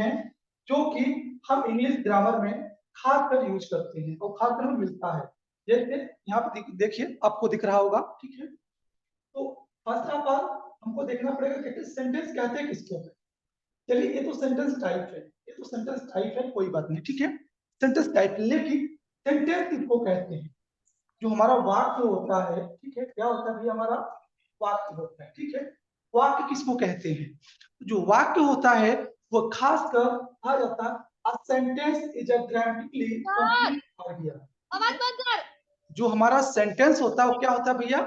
हैं जो कि हम इंग्लिश ग्रामर में खासकर यूज करते हैं और खासकर हमें मिलता है। जैसे यहाँ पे देखिए, आपको दिख रहा होगा, ठीक है। तो फर्स्ट ऑफ ऑल हमको देखना पड़ेगा कि सेंटेंस कहते हैं किसको। चलिए, ये तो सेंटेंस टाइप है, ये तो सेंटेंस टाइप है, कोई बात नहीं, ठीक है, सेंटेंस टाइप। लेकिन सेंटेंस किसको कहते हैं? जो हमारा वाक्य होता है, ठीक है, क्या होता है भैया? हमारा वाक्य होता है, ठीक है। वाक्य किसको कहते हैं? जो वाक्य होता है वो खासकर आ जाता है a sentence is a grammatically complete idea। आवाज बंद कर। जो हमारा सेंटेंस होता है वो क्या होता है भैया?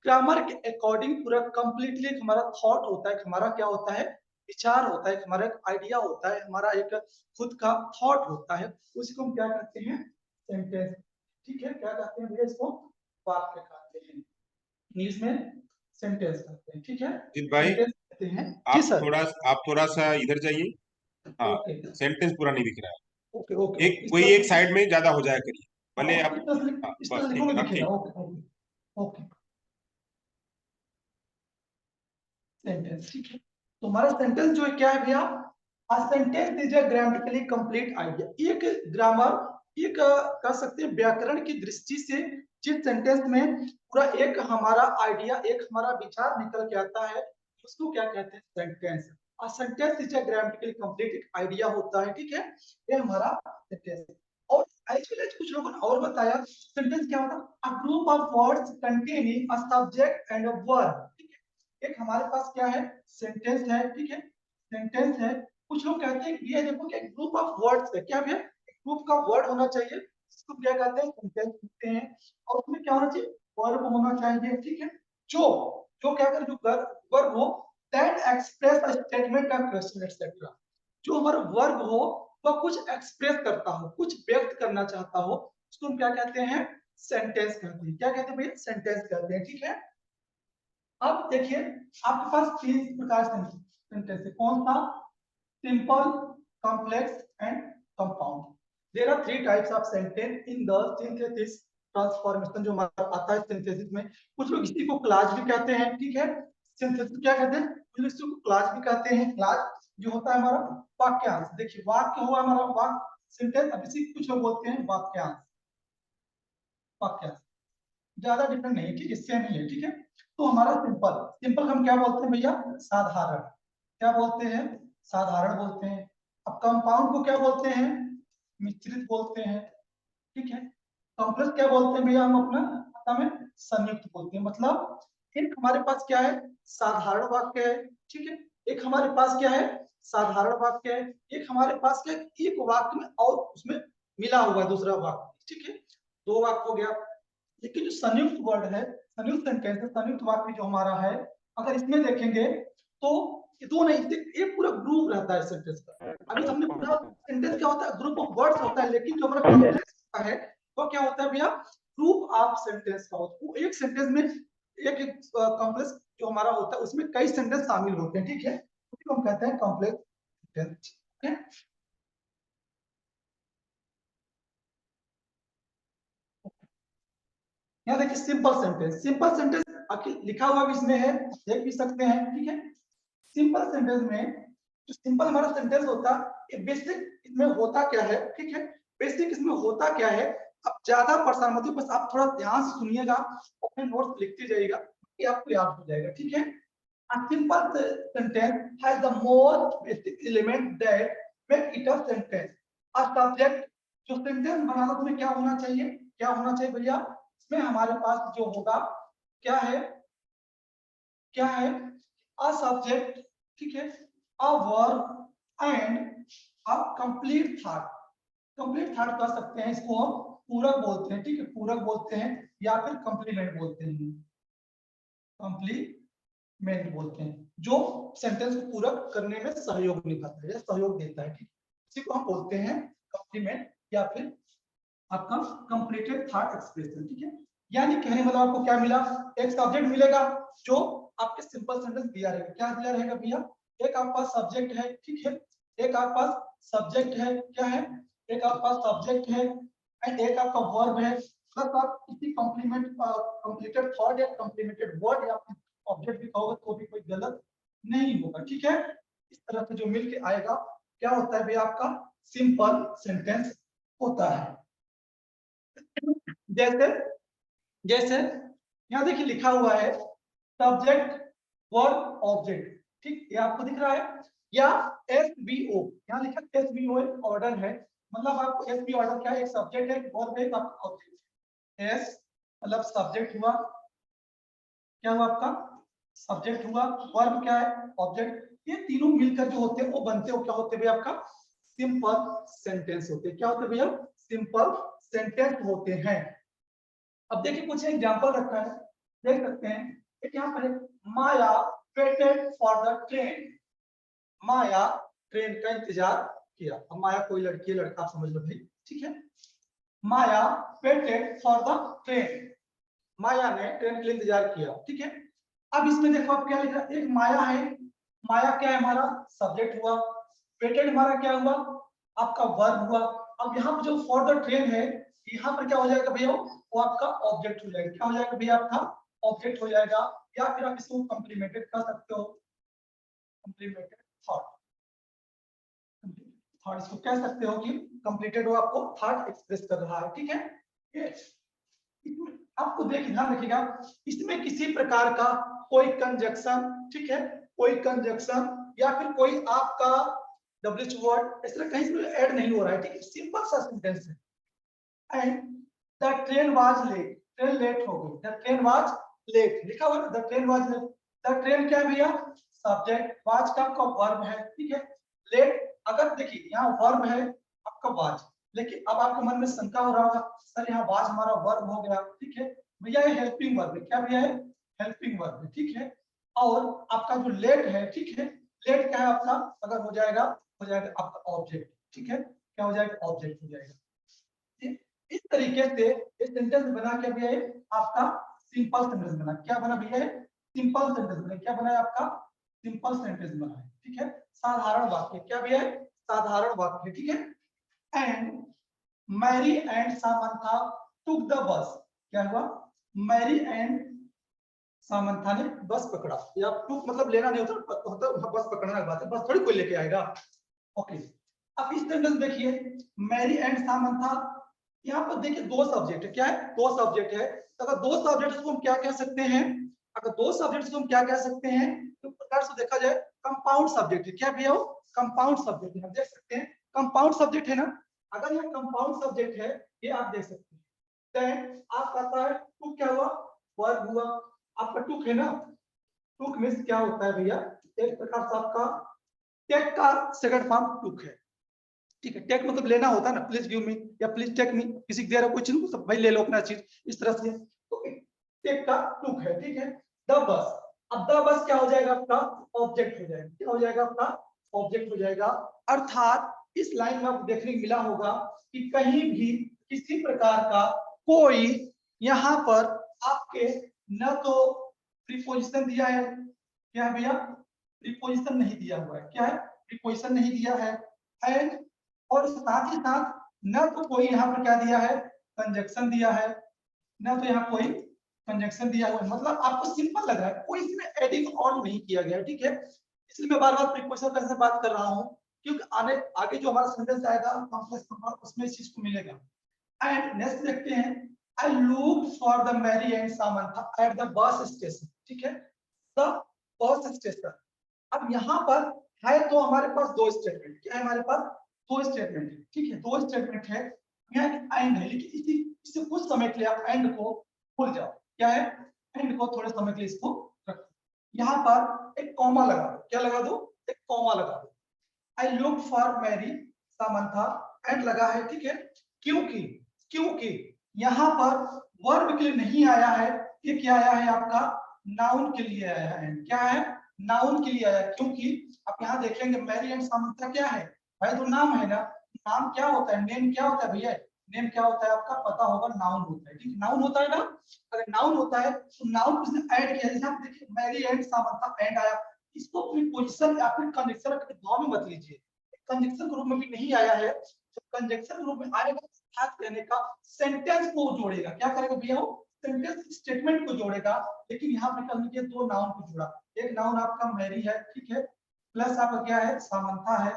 ग्रामर के अकॉर्डिंग पूरा कंप्लीटली हमारा थॉट होता है, हमारा क्या होता है? विचार होता है, हमारा एक आइडिया होता है, हमारा एक खुद का थॉट होता है, उसी को हम क्या कहते हैं? सेंटेंस। ठीक है, क्या कहते हैं भैया इसको? वाक्य कहते हैं, इंग्लिश में सेंटेंस कहते हैं, ठीक है। जी भाई, सेंटेंस कहते हैं। जी सर। आप थोड़ा सा इधर जाइए। हाँ, ओके सेंटेंस पूरा नहीं दिख रहा है। ओके ओके, एक कोई एक साइड में ज्यादा हो जाया करिए, भले आप। हाँ, इस बस तरह ठीक लिखोगे है, अब दिखेगा। ठीक। ओके ओके ओके, सेंटेंस, ठीक है। तो हमारा सेंटेंस जो है क्या है भैया? A sentence is a grammatically complete idea। एक ग्रामर, एक कह सकते हैं व्याकरण की दृष्टि से जिस सेंटेंस में पूरा एक हमारा आइडिया, एक हमारा विचार निकल के आता है, उसको क्या कहते हैं? Sentence. A sentence is a grammatically complete एक आइडिया होता है, ठीक है, ये हमारा सेंटेंस है। और एक्चुअली कुछ लोगों ने और बताया सेंटेंस क्या होता है? A group of words containing a subject and a verb। एक हमारे पास क्या है? सेंटेंस है, ठीक है, सेंटेंस है। कुछ लोग कहते हैं कि ये देखो कि एक ग्रुप ऑफ वर्ड्स है, क्या है? एक ग्रुप का वर्ड होना चाहिए, इसको क्या कहते हैं? सेंटेंस कहते हैं। और उसमें क्या होना चाहिए? वर्ब होना चाहिए, ठीक है। जो जो क्या कर, जो वर्ब हो that express a statement, a question etcetera. जो हमारा वर्ब हो वह कुछ एक्सप्रेस करता हो, कुछ व्यक्त करना चाहता हो, उसको हम क्या कहते हैं? सेंटेंस कहते हैं। क्या कहते हैं भैया? सेंटेंस कहते हैं, ठीक है। अब देखिए, आपके पास तीन प्रकार से सेंटेंस है। कौन सा? Simple, complex and compound. There are three types of sentence in the synthesis transformation. जो हमारा आता है सिंथेसिस में, कुछ लोग इसी को क्लास भी कहते हैं, ठीक है। सिंथेसिस क्या कहते हैं? कुछ लोग इसको क्लास भी कहते हैं। क्लास जो होता है हमारा वाक्यांश। देखिए, वाक्य हुआ हमारा वाक्य, सेंटेंस। अब इसी कुछ लोग बोलते हैं वाक्यांश। वाक्यांश ज्यादा डिफरेंट नहीं है, ठीक है, सेम ही है, ठीक है। तो हमारा सिंपल, सिंपल हम क्या बोलते हैं भैया? साधारण। क्या बोलते हैं? साधारण बोलते हैं। अब कंपाउंड को क्या बोलते हैं? मिश्रित बोलते हैं, ठीक है। कॉम्प्लेक्स क्या बोलते हैं भैया? हम अपना भाषा में संयुक्त बोलते हैं। मतलब एक हमारे पास क्या है? साधारण वाक्य है, ठीक है। एक हमारे पास क्या है? साधारण वाक्य है। एक हमारे पास क्या है? एक वाक्य में और उसमें मिला हुआ है दूसरा वाक्य, ठीक है। दो वाक्य हो गया। लेकिन जो संयुक्त वर्ड है, संयुक्त सेंटेंस है, संयुक्त वाक्य जो हमारा है, अगर इसमें देखेंगे तो ये दो नहीं, एक पूरा ग्रुप रहता है सेंटेंस का। अभी हमने पूरा सेंटेंस क्या होता है? ग्रुप ऑफ वर्ड्स होता है। लेकिन जो हमारा कॉम्प्लेक्स होता है वो क्या होता है भैया? ग्रुप ऑफ सेंटेंस का होता है। वो एक सेंटेंस में एक कॉम्प्लेक्स जो हमारा होता है उसमें कई सेंटेंस शामिल होते हैं, ठीक है, उसको हम कहते हैं कॉम्प्लेक्स सेंटेंस, ठीक है। यहाँ देखिए सिंपल सेंटेंस। सिंपल सेंटेंस लिखा हुआ भी इसमें है, देख भी सकते हैं, ठीक है। सिंपल सेंटेंस में जो सिंपल हमारा सेंटेंस होता है, बेसिक इसमें होता क्या है, ठीक है। बेसिक इसमें होता क्या है, अब ज्यादा परेशान मत होइए, बस आप थोड़ा ध्यान से सुनिएगा, अपने नोट्स लिखते जाइएगा, ये आपको याद हो जाएगा, ठीक है। A simple sentence has the most basic element that make it a sentence। A subject, जो सेंटेंस बनाना तुम्हें क्या होना चाहिए? क्या होना चाहिए भैया? इसमें हमारे पास जो होगा क्या है? क्या है? अ सब्जेक्ट, ठीक है, a verb and a complete thought. Complete thought कह सकते हैं इसको, हम पूरक बोलते हैं, ठीक है, पूरक बोलते हैं या फिर कंप्लीमेंट बोलते हैं। कंप्लीमेंट बोलते हैं जो सेंटेंस को पूरक करने में सहयोग निभाता है या सहयोग देता है, ठीक, इसी को हम बोलते हैं कंप्लीमेंट या फिर आपका कंप्लीटेड थॉट एक्सप्रेशन, ठीक है। यानी कहने मतलब आपको क्या मिला? एक सब्जेक्ट मिलेगा जो आपके सिंपल सेंटेंस दिया रहेगा। क्या दिया रहेगा भैया? एक आपके पास सब्जेक्ट है, ठीक है, एक आपके पास सब्जेक्ट है, क्या है? एक आपके पास सब्जेक्ट है एंड एक आपका वर्ब है, प्लस आप किसी कॉम्प्लीमेंट कंप्लीटेड थॉट या कंप्लीमेंटेड वर्ड या ऑब्जेक्ट भी कहोगे तो भी कोई गलत नहीं होगा, ठीक है। इस तरह से जो मिलके आएगा क्या होता है भैया आपका सिंपल सेंटेंस होता है। जैसे जैसे यहाँ देखिए लिखा हुआ है सब्जेक्ट वर्ब ऑब्जेक्ट, ठीक, ये आपको दिख रहा है, या एसवीओ, यहाँ लिखा एसवीओ ऑर्डर है, मतलब आपको एसवी ऑर्डर क्या है, एक सब्जेक्ट है, एक वर्ब है, एक आपका ऑब्जेक्ट है। एस मतलब सब्जेक्ट हुआ, क्या हुआ आपका सब्जेक्ट हुआ, वर्ब क्या है ऑब्जेक्ट, ये तीनों मिलकर जो होते हैं वो बनते हो क्या होते हैं भैया आपका सिंपल सेंटेंस होते हैं। क्या होते हैं भैया सिंपल सेंटेंस होते हैं। अब देखिए कुछ एग्जांपल रखा है, देख सकते हैं, एक यहाँ पर है, Maya waited for the train, Maya train का इंतजार किया। अब माया कोई लड़की है, लड़का आप समझ लो भाई, ठीक है। Maya waited for the train, माया ने ट्रेन के लिए इंतजार किया, ठीक है। अब इसमें देखो आप क्या लिख रहा है, एक माया है, माया क्या है हमारा सब्जेक्ट हुआ, वेटेड हमारा क्या हुआ आपका वर्ब हुआ। अब यहाँ पर जो फॉर द ट्रेन है, यहाँ पर क्या हो जाएगा भैया वो आपका ऑब्जेक्ट हो जाएगा, क्या हो जाएगा भैया आपका ऑब्जेक्ट हो जाएगा, या फिर आप इसको कॉम्प्लीमेंटेड कर सकते हो, कॉम्प्लीमेंटेड थॉट, थॉट इसको कह सकते हो कि कंप्लीटेड वो आपको थॉट एक्सप्रेस कर रहा है, ठीक है। ये आपको देखिए ध्यान रखिएगा, इसमें किसी प्रकार का कोई कंजक्शन, ठीक है, कोई कंजक्शन या फिर कोई आपका डब्ल्यूएच वर्ड इस तरह कहीं से ऐड नहीं हो रहा है, ठीक है, सिंपल सा सेंटेंस है। And the train was late, train late हो गई, द ट्रेन वाज लेट लिखा हुआ है, the train was late, the train क्या है भैया सब्जेक्ट, वाज का आपका वर्ब है, ठीक है। लेट अगर देखिए यहाँ वर्ब है आपका वाज, लेकिन अब आपके मन में शंका हो रहा होगा सर यहाँ वाज हमारा वर्ब हो गया, ठीक है, भैया ये हेल्पिंग वर्ब है, क्या भैया है हेल्पिंग वर्ब है, ठीक है। और आपका जो लेट है, ठीक है, लेट क्या है आपका अगर हो जाएगा आपका ऑब्जेक्ट, ठीक है, क्या हो जाएगा ऑब्जेक्ट हो जाएगा। इस तरीके से ये सेंटेंस बना के भैया आपका सिंपल सेंटेंस बना, क्या बना भैया सिंपल सेंटेंस बना, क्या बना है आपका सिंपल सेंटेंस बना है, ठीक है, साधारण वाक्य, क्या भैया साधारण वाक्य, ठीक है। And Mary and Samantha took the bus, क्या हुआ मैरी एंड सामंथा ने बस पकड़ा, या टुक मतलब लेना नहीं होता बस पकड़ना की बात है, बस थोड़ी कोई लेके आएगा, ओके। अब इस सेंटेंस देखिए मैरी एंड सामंथा, यहाँ पर देखिए दो सब्जेक्ट है, क्या है दो सब्जेक्ट है, तो अगर दो सब्जेक्ट को हम क्या कह सकते हैं, अगर दो सब्जेक्ट को हम क्या कह सकते हैं तो प्रकार से देखा जाए कंपाउंड सब्जेक्ट है, क्या भैया वो कंपाउंड सब्जेक्ट है, देख सकते हैं कंपाउंड सब्जेक्ट है ना, अगर यह कंपाउंड सब्जेक्ट है ये आप देख सकते हैं। देन आप कहता है टू क्या हुआ वर्ब हुआ, आपका टुक है ना, टुक मींस क्या होता है भैया एक प्रकार से आपका टेक का सेकंड फॉर्म टुक है, ठीक है, टेक मतलब लेना होता है ना, प्लीज गिव मी या प्लीज टेक मी, किसी दे रहा कोई चीज तो भाई ले लो अपना चीज, इस तरह से तो टेक का टुक है, ठीक है। द बस, अब द बस क्या हो जाएगा आपका ऑब्जेक्ट हो जाएगा, क्या हो जाएगा आपका ऑब्जेक्ट हो जाएगा। अर्थात इस लाइन में आपको देखने को मिला होगा कि कहीं भी किसी प्रकार का कोई यहाँ पर आपके न तो प्रीपोजिशन दिया है, क्या है भैया प्रीपोजिशन नहीं दिया हुआ है, क्या है प्रीपोजिशन नहीं दिया है, एंड और साथ ही साथ न तो कोई यहाँ पर क्या दिया है कंजक्शन दिया है, न तो यहाँ कोई कंजक्शन दिया हुआ है, मतलब आपको सिंपल लग रहा है, कोई इसमें एडिंग ऑन नहीं किया गया, ठीक है। इसलिए मैं बार बार प्रीपोजिशन का बात कर रहा हूँ क्योंकि आने आगे जो हमारा सेंटेंस आएगा कॉम्प्लेक्स नंबर उसमें इस चीज को मिलेगा। एंड नेक्स्ट देखते हैं I look for the Mary and Samantha at the bus station, ठीक है, द बस स्टेशन। अब यहाँ पर है तो हमारे पास दो स्टेटमेंट, क्या है हमारे पास दो स्टेटमेंट है, ठीक है, दो स्टेटमेंट है, यहाँ एंड है, लेकिन इसे कुछ समय के लिए आप एंड को भूल जाओ, क्या है एंड को थोड़े समय के लिए इसको रखो, यहाँ पर एक कॉमा लगा दो, क्या लगा दो एक कॉमा लगा दो, I look for Mary Samantha and लगा है, ठीक है, क्योंकि क्योंकि यहाँ पर वर्ब के लिए नहीं आया है, ये क्या आया है आपका नाउन के लिए आया है, क्या है नाउन के लिए आया, क्योंकि आप यहाँ देखेंगे मैरी एंड सामंथा क्या है भाई तो नाम है ना, नाम क्या होता है नेम क्या होता है भैया, नेम क्या होता है आपका पता होगा नाउन होता है, ठीक नाउन होता है ना, अगर नाउन होता है तो नाउन किसने ऐड किया, जैसे आप देखिए मैरी एंड सामंथा एंड आया, इसको प्रीपोजिशन या फिर कंजक्शन के भाव में मत लीजिए, कंजक्शन के रूप में भी नहीं आया है, तो कंजक्शन के रूप में आएगा खास कहने का सेंटेंस को जोड़ेगा, क्या करेगा भैया वो सेंटेंस स्टेटमेंट को जोड़ेगा, लेकिन यहाँ पे कर लीजिए दो नाउन को जोड़ा, एक नाउन आपका मैरी है, ठीक है, प्लस आपका क्या है सामंथा है,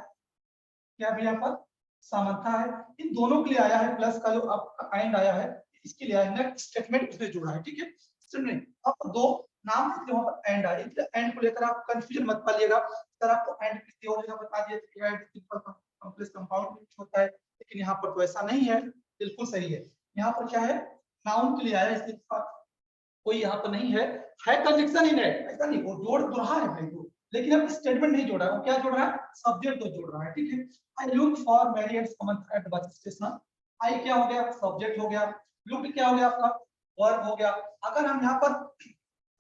क्या भी यहाँ पर सामंथा है, इन दोनों के लिए आया है, प्लस का जो आपका एंड आया है इसके लिए आया है, नेक्स्ट स्टेटमेंट उसने जोड़ा है, ठीक है। स्टेटमेंट अब दो नाम से वहां पर एंड आया, इसलिए एंड को लेकर आप कंफ्यूजन मत पालिएगा। सर आपको एंड किसी और जगह बता दिया कि एंड सिंपल कॉम्प्लेक्स कंपाउंड में होता है, लेकिन यहाँ पर तो ऐसा नहीं है, बिल्कुल सही है। यहाँ पर क्या है, नाउन के लिए आया है, इसके कोई यहाँ पर नहीं है कंजक्शन इन है, ऐसा नहीं, वो जोड़ रहा है भाई को, लेकिन अब स्टेटमेंट नहीं जोड़ा है, वो क्या जोड़ रहा है, सब्जेक्ट को जोड़ रहा है, ठीक है। I look for Mary and Samantha at bus station, I क्या हो गया, सब्जेक्ट हो गया, लुक क्या हो गया आपका वर्ब हो गया। अगर हम यहाँ पर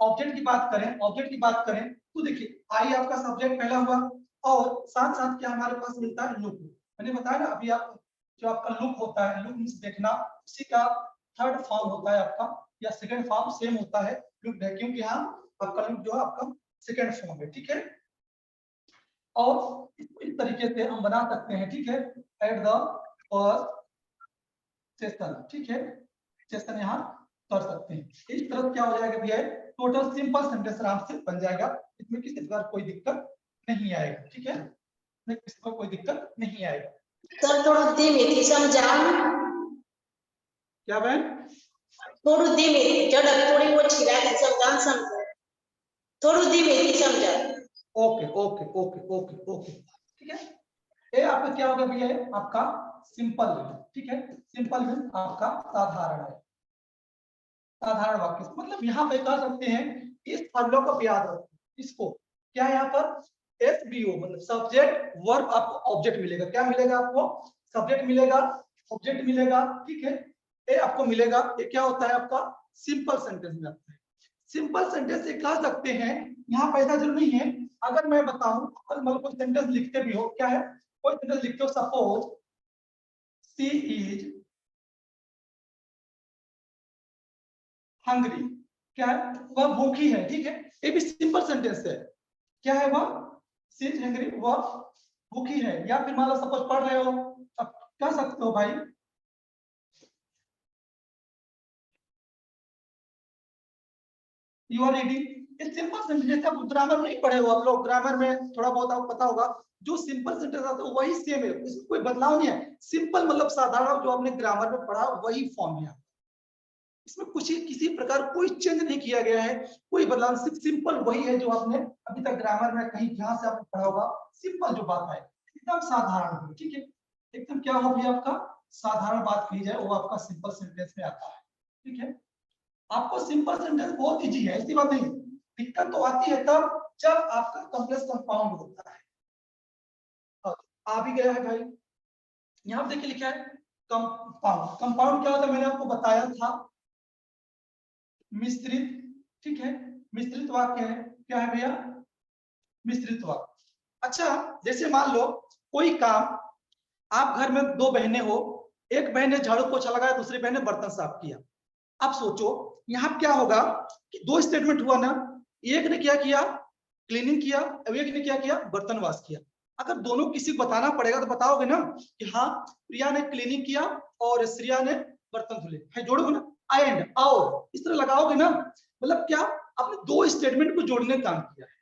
ऑब्जेक्ट की बात करें तो देखिए आई आपका सब्जेक्ट पहला हुआ, और साथ साथ क्या हमारे पास मिलता है, लुक। मैंने बताया ना अभी, आप जो आपका लुक होता है, लुक मींस देखना, उसी का थर्ड फॉर्म होता है आपका, या सेकंड फॉर्म सेम होता है लुक है, क्योंकि यहाँ आपका लुक जो है आपका सेकंड फॉर्म है, ठीक है। और इस तरीके से हम बना सकते हैं, ठीक है, एट द फर्स्ट सेशन, ठीक है, सेशन यहाँ कर सकते हैं। इस तरह क्या हो जाएगा भैया, टोटल सिंपल सेंटेंस आराम से बन जाएगा, इसमें किसी प्रकार कोई दिक्कत नहीं आएगा, ठीक है, किसी को कोई दिक्कत नहीं आएगा। सर थोड़ा धीमे समझाओ। क्या बहन, थोड़ा धीमे झड़क थोड़ी ओછી राखी समझान समझो, थोड़ा धीमे समझा। Okay okay okay okay okay, ठीक है। ये आपका क्या होगा भैया, आपका सिंपल, ठीक है, सिंपल मींस आपका साधारण है, साधारण वाक्य, मतलब यहाँ पे कह सकते हैं इस फॉर्मूला को याद रखो, इसको क्या है यहाँ पर एसबीओ, मतलब सब्जेक्ट वर्ब आपको ऑब्जेक्ट मिलेगा, क्या मिलेगा आपको, सब्जेक्ट मिलेगा, ऑब्जेक्ट मिलेगा, ठीक है। ये आपको मिलेगा, ये क्या होता है आपका सिंपल सेंटेंस में आता है। सिंपल सेंटेंस ये कह सकते हैं, यहाँ पे ऐसा जरूरी नहीं है, अगर मैं बताऊं, अगर मतलब कोई सेंटेंस लिखते भी हो, क्या है, कोई सेंटेंस लिखते हो, सपोज शी इज हंग्री, क्या है, वह भूखी है, ठीक है, ये भी सिंपल सेंटेंस है, क्या है वह, शी इज हंग्री, वह भूखी है। या फिर मान लो सपोज पढ़ रहे हो, अब कह सकते हो भाई यू आर रीडिंग, ये सिंपल सेंटेंस, जैसे आप ग्रामर नहीं पढ़े हो, आप लोग ग्रामर में थोड़ा बहुत आपको पता होगा, जो सिंपल सेंटेंस आता है वही सेम है, इसमें कोई बदलाव नहीं है, सिंपल मतलब साधारण जो आपने ग्रामर में पढ़ा वही फॉर्म है, इसमें कुछ ही किसी प्रकार कोई चेंज नहीं किया गया है, कोई बदलाव, सिर्फ सिंपल वही है जो आपने अभी तक ग्रामर में कहीं जहां से आपने पढ़ा होगा, सिंपल जो बात है एकदम साधारण है, ठीक है, एकदम क्या हो भी आपका साधारण बात कही जाए वो आपका सिंपल सेंटेंस में आता है, ठीक है। आपको सिंपल सेंटेंस बहुत इजी है, ऐसी बात नहीं, दिक्कत तो आती है तब जब आपका कॉम्प्लेक्स कंपाउंड होता है। आ भी गया है भाई, यहाँ देखिए लिखा है कंपाउंड, कंपाउंड क्या होता है मैंने आपको बताया था, मिश्रित, ठीक है, मिश्रित वाक्य है, क्या है भैया, मिश्रित वाक्य। अच्छा जैसे मान लो कोई काम, आप घर में दो बहनें हो, एक बहन ने झाड़ू पोछा लगाया, दूसरी बहन ने बर्तन साफ किया। अब सोचो यहाँ क्या होगा कि दो स्टेटमेंट हुआ ना, एक ने क्या किया, क्लीनिंग किया, अब एक ने क्या किया, बर्तन वॉश किया। अगर दोनों किसी को बताना पड़ेगा तो बताओगे ना कि हाँ प्रिया ने क्लीनिंग किया और श्रिया ने बर्तन धुले, है जोड़ोगे ना, एंड और इस तरह लगाओगे ना, मतलब क्या आपने दो स्टेटमेंट को जोड़ने का काम किया है,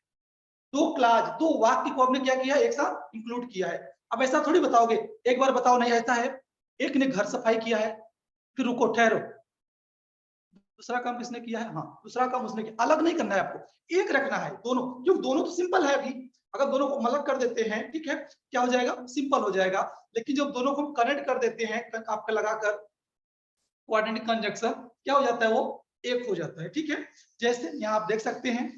दो क्लास दो वाक्य को आपने क्या किया, एक साथ इंक्लूड किया है। अब ऐसा थोड़ी बताओगे, एक बार बताओ नहीं ऐसा है, एक ने घर सफाई किया है, फिर रुको ठहरो, दूसरा काम किसने किया है, हाँ दूसरा काम उसने किया, अलग नहीं करना है आपको, एक रखना है दोनों, क्योंकि दोनों तो सिंपल है अभी, अगर दोनों को अलग कर देते हैं, ठीक है, क्या हो जाएगा, सिंपल हो जाएगा, लेकिन जब दोनों को कनेक्ट कर देते हैं आपका लगाकर कोऑर्डिनेट कंजंक्शन, क्या हो जाता है, वो एक हो जाता है, ठीक है। जैसे यहाँ आप देख सकते हैं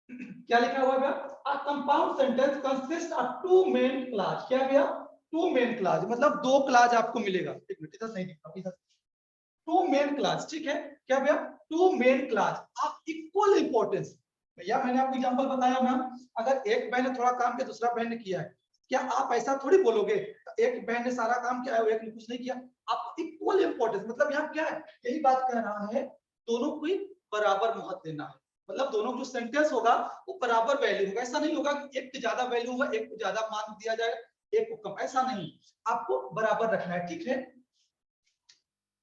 क्या लिखा हुआ है, a compound sentence consists of two main clause, क्या गया, टू मेन क्लास, मतलब दो क्लास आपको मिलेगा, एक मिनट इधर नहीं दिखा, इधर टू मेन क्लास, ठीक है, क्या भैया, टू मेन क्लास आप इक्वल इंपॉर्टेंस, भैया मैंने आपको एग्जांपल बताया ना, अगर एक बहन ने थोड़ा काम किया दूसरा बहन ने किया है, क्या आप ऐसा थोड़ी बोलोगे एक बहन ने सारा काम किया है एक ने कुछ नहीं किया, आप इक्वल इंपॉर्टेंस, मतलब यहाँ क्या है, यही बात कह रहा है, दोनों को बराबर महत्व देना है, मतलब दोनों जो सेंटेंस होगा वो बराबर वैल्यू होगा, ऐसा नहीं होगा कि एक को ज्यादा वैल्यू होगा एक को ज्यादा मान दिया जाएगा एक को कम, ऐसा नहीं, आपको बराबर रखना है, ठीक है।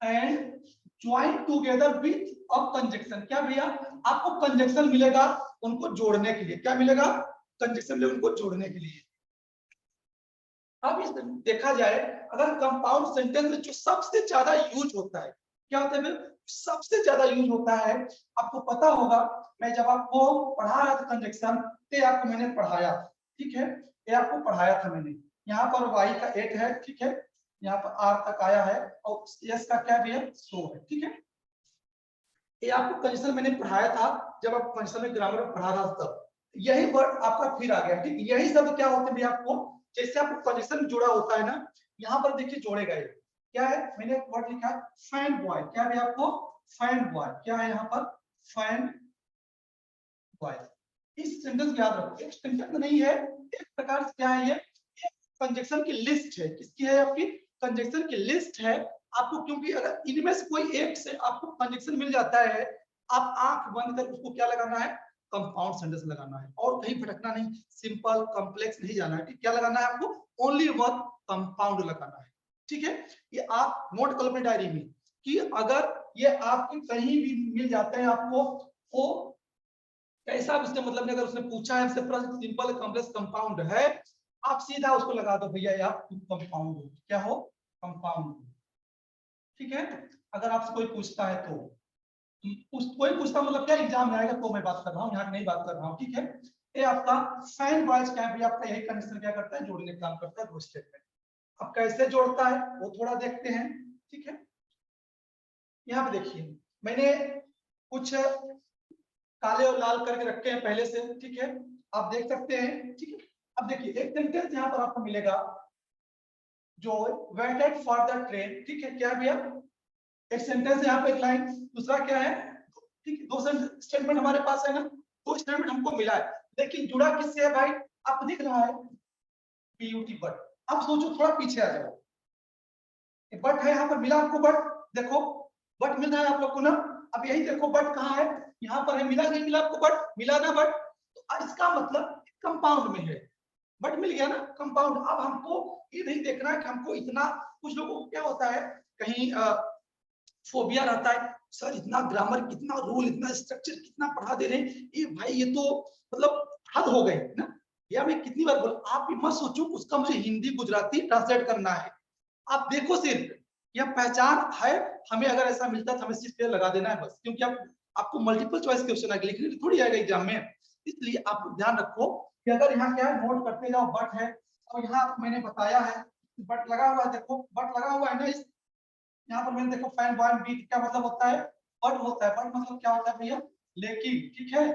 And join together with a conjunction, क्या भैया आपको कंजक्शन मिलेगा उनको जोड़ने के लिए, क्या मिलेगा, कंजक्शन मिलेगा उनको जोड़ने के लिए, देखा जाए, अगर कंपाउंड सेंटेंस में जो सबसे ज्यादा यूज होता है, क्या होता है, सबसे ज्यादा यूज होता है, आपको पता होगा, मैं जब आपको पढ़ा रहा था कंजक्शन, ये आपको मैंने पढ़ाया, ठीक है, ये आपको पढ़ाया था मैंने, यहाँ पर y का 8 है, ठीक है, यहाँ पर r तक आया है, और s का क्या भी है, 100 है, ठीक है। ये आपको कंजक्शन मैंने पढ़ाया था, जब आप कंजक्शन में ग्रामर पढ़ा रहा था तब, यही वर्ड आपका फिर आ गया, ठीक, यही सब क्या होते हैं भैया, आपको जैसे आपको कंजक्शन जुड़ा होता है ना, यहाँ पर देखिए जोड़ेगा, ये क्या है, मैंने एक वर्ड लिखा है फैन बॉय, क्या है आपको, फैन बॉय, क्या है यहाँ पर, फैन बॉय। इस सेंटेंस को याद रखो, एक सेंटेंस नहीं है, एक प्रकार से क्या है, ये कंजक्शन की लिस्ट है, किसकी है, आपकी कंजक्शन की लिस्ट है। आपको क्योंकि अगर इनमें से कोई एक से आपको कंजक्शन मिल जाता है, आप आंख बंद कर उसको क्या लगाना है, कंपाउंड सेंटेंस लगाना है, और कहीं भटकना नहीं, सिंपल कॉम्प्लेक्स नहीं जाना है, ठीक, क्या लगाना है आपको, ओनली वन कंपाउंड लगाना है, ठीक है। ये आप नोट कर लो अपनी डायरी में, कि अगर ये आपको कहीं भी मिल जाते हैं आपको, वो कैसा उसने मतलब नहीं, अगर उसने पूछा है हमसे सिंपल कॉम्प्लेक्स कंपाउंड है, आप सीधा उसको लगा दो, भैया ये आप कंपाउंड हो, क्या हो, कंपाउंड, ठीक है। अगर आपसे कोई पूछता है तो कोई पूछता मतलब क्या एग्जाम में आएगा तो मैं बात कर रहा हूँ, यहाँ नहीं बात कर रहा हूँ, ठीक है। ये आपका फैन बॉयज क्या है, आपका यही कंडीशन क्या करता है, जोड़ने का काम करता है, दो स्टेटमेंट। अब कैसे जोड़ता है वो थोड़ा देखते हैं, ठीक है। यहाँ पे देखिए, मैंने कुछ काले और लाल करके रखे हैं पहले से, ठीक है, आप देख सकते हैं, ठीक है। अब देखिए एक सेंटेंस यहाँ पर आपको मिलेगा, जो वेटेड फॉर द ट्रेन, ठीक है, क्या है भैया, एक सेंटेंस यहाँ पे, एक लाइन, दूसरा क्या है, ठीक है, दो स्टेटमेंट हमारे पास है ना, दो स्टेटमेंट हमको मिला है, लेकिन जुड़ा किससे है भाई, आपको दिख रहा है पीयूटी बट। अब सोचो थोड़ा पीछे आ जाओ, बट है यहाँ पर मिला आपको बट, देखो बट मिल रहा है आप लोग को ना, अब यही देखो बट कहाँ है, यहाँ पर है, मिला नहीं मिला आपको बट, मिला ना बट, तो इसका मतलब कंपाउंड में है, बट मिल गया ना कंपाउंड। अब हमको ये नहीं देखना है कि हमको इतना, कुछ लोगों को क्या होता है, कहीं फोबिया रहता है, सर इतना ग्रामर, कितना रूल, इतना स्ट्रक्चर, कितना पढ़ा दे रहे हैं, ये भाई ये तो मतलब हद हो गई ना, या मैं कितनी बार बोल, आप भी मत सोचो उसका मुझे हिंदी गुजराती ट्रांसलेट करना है, आप देखो सिर्फ यह पहचान है, हमें अगर ऐसा मिलता तो हमें सिर्फ लगा देना है बस, क्योंकि आपको मल्टीपल चॉइस क्वेश्चन आएगा, लिखने थोड़ी आएगा एग्जाम में, इसलिए आप ध्यान रखो कि अगर यहाँ क्या है, नोट करते जाओ, बट है, और यहाँ मैंने बताया है बट लगा हुआ है, देखो बट लगा हुआ है ना, इस यहाँ पर मैंने देखो फैन बॉय बीट क्या मतलब होता है, बट होता है, बट मतलब क्या होता है भैया, लेकिन, ठीक है,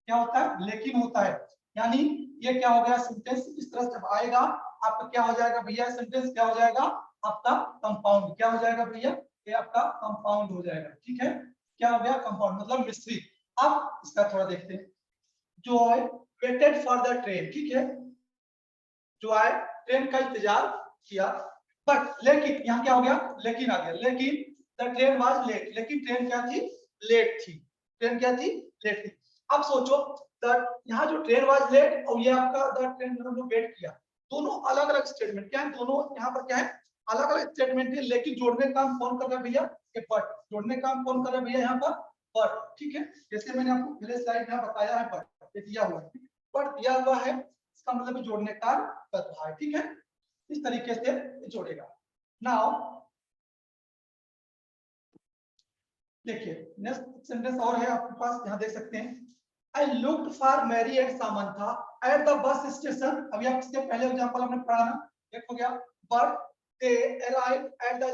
क्या होता है, लेकिन होता है, यानी ये क्या हो गया, सेंटेंस इस तरह जब आएगा आपका क्या हो जाएगा भैया, सेंटेंस क्या हो जाएगा आपका, कंपाउंड, क्या हो जाएगा भैया, ये आपका कंपाउंड हो जाएगा, ठीक है, क्या हो गया, कंपाउंड मतलब मिश्रित। अब इसका थोड़ा देखते हैं, जो है वेटेड फॉर द ट्रेन, ठीक है, जो आए ट्रेन का इंतजार किया, बट लेकिन यहाँ क्या हो गया, लेकिन आ गया, लेकिन द ट्रेन वाज लेट, लेकिन ट्रेन क्या थी, लेट थी, ट्रेन क्या थी, लेट थी। अब सोचो यहाँ जो ट्रेन वाज लेट और ये आपका द ट्रेन जो वेट किया, दोनों अलग अलग स्टेटमेंट क्या है, दोनों यहाँ पर क्या है, अलग अलग स्टेटमेंट है, लेकिन जोड़ने का काम कौन कर रहा है भैया, ये बट, जोड़ने का काम कौन कर रहा है भैया यहाँ पर, बट, ठीक है, जैसे मैंने आपको पहले स्लाइड में बताया है, बट दिया हुआ है, बट दिया हुआ है, इसका मतलब जोड़ने का कर रहा है, ठीक है, इस तरीके से जोड़ेगा। नाउ देखिए नेक्स्ट सेंटेंस और है आपके पास, यहाँ देख सकते हैं, I looked for Mary and Samantha at the bus station, अभी आप इसके पहले एग्जांपल आपने पढ़ा ना, एक हो गया, but they arrived at the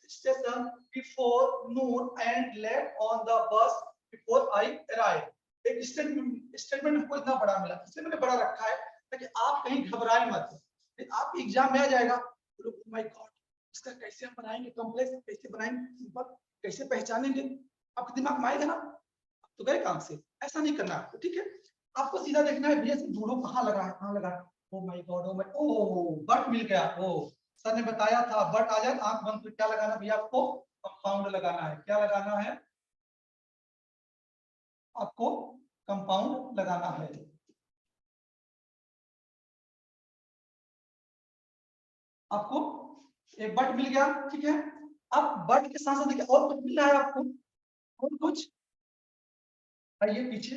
station before noon and left on the bus before I arrived। एक स्टेटमेंट हमको इतना बड़ा मिला, इसलिए मैंने बड़ा रखा है ताकि आप कहीं घबराए मत, आप एग्जाम में आ जाएगा, माय गॉड इसका कैसे हम बनाएंगे, कॉम्प्लेक्स कैसे बनाएंगे, सिंपल कैसे पहचानेंगे, आपके दिमाग में आएगा ना, तो गए काम से, ऐसा नहीं करना आपको, ठीक है, आपको सीधा देखना है भैया ढूंढो कहाँ लगा है, कहाँ लगा है, oh my God, oh my, oh but मिल गया, ओ सर ने बताया था बट आ जाए, आंख बंद करके क्या लगाना भैया, आपको कंपाउंड लगाना है, क्या लगाना है, आपको कंपाउंड लगाना है। आपको एक बट मिल गया, ठीक है, अब बट के साथ साथ देखिए और कुछ मिल रहा है आपको, और कुछ आइए पीछे,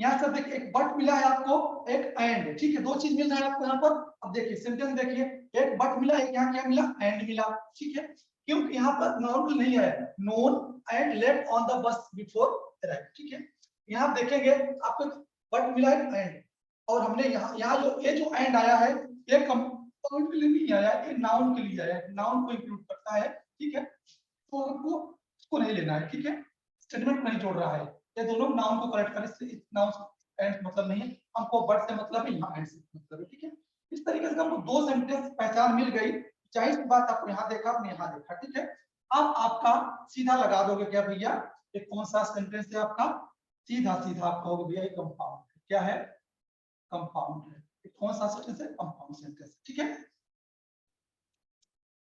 यहाँ से देखिए एक बट मिला है आपको, एक एंड, ठीक है, दो चीज मिल रहा है आपको यहाँ पर। अब देखिए सेंटेंस देखिए, एक बट मिला, एक यहाँ क्या मिला, एंड मिला, ठीक है, क्योंकि यहाँ पर नाउन नहीं है, known and let on the bus before arrive, ठीक है। यहाँ देखेंगे आपको बट मिला है एंड, और हमने यहाँ जो ये जो एंड आया है ये कंपाउंड के लिए नहीं आया, ये नाउन के लिए आया है, नाउन को इंक्लूड करता है, ठीक है, तो हमको इसको नहीं लेना है, ठीक है, स्टेटमेंट नहीं जोड़ रहा है, ये दोनों नाउन को करेक्ट करने से नाउन एंड मतलब नहीं है, हमको बट से मतलब है, यहाँ एंड से मतलब है, ठीक है। इस तरीके से हमको दो सेंटेंस पहचान मिल गई, जाहिर सी बात आपको यहाँ देखा, आपने यहाँ देखा, ठीक है। अब आपका सीधा लगा दोगे क्या भैया, ये कौन सा सेंटेंस है आपका, सीधा सीधा आप कहोगे भैया ये कंपाउंड है, क्या है, कंपाउंड है, ये कौन सा सेंटेंस है, कंपाउंड सेंटेंस, ठीक है।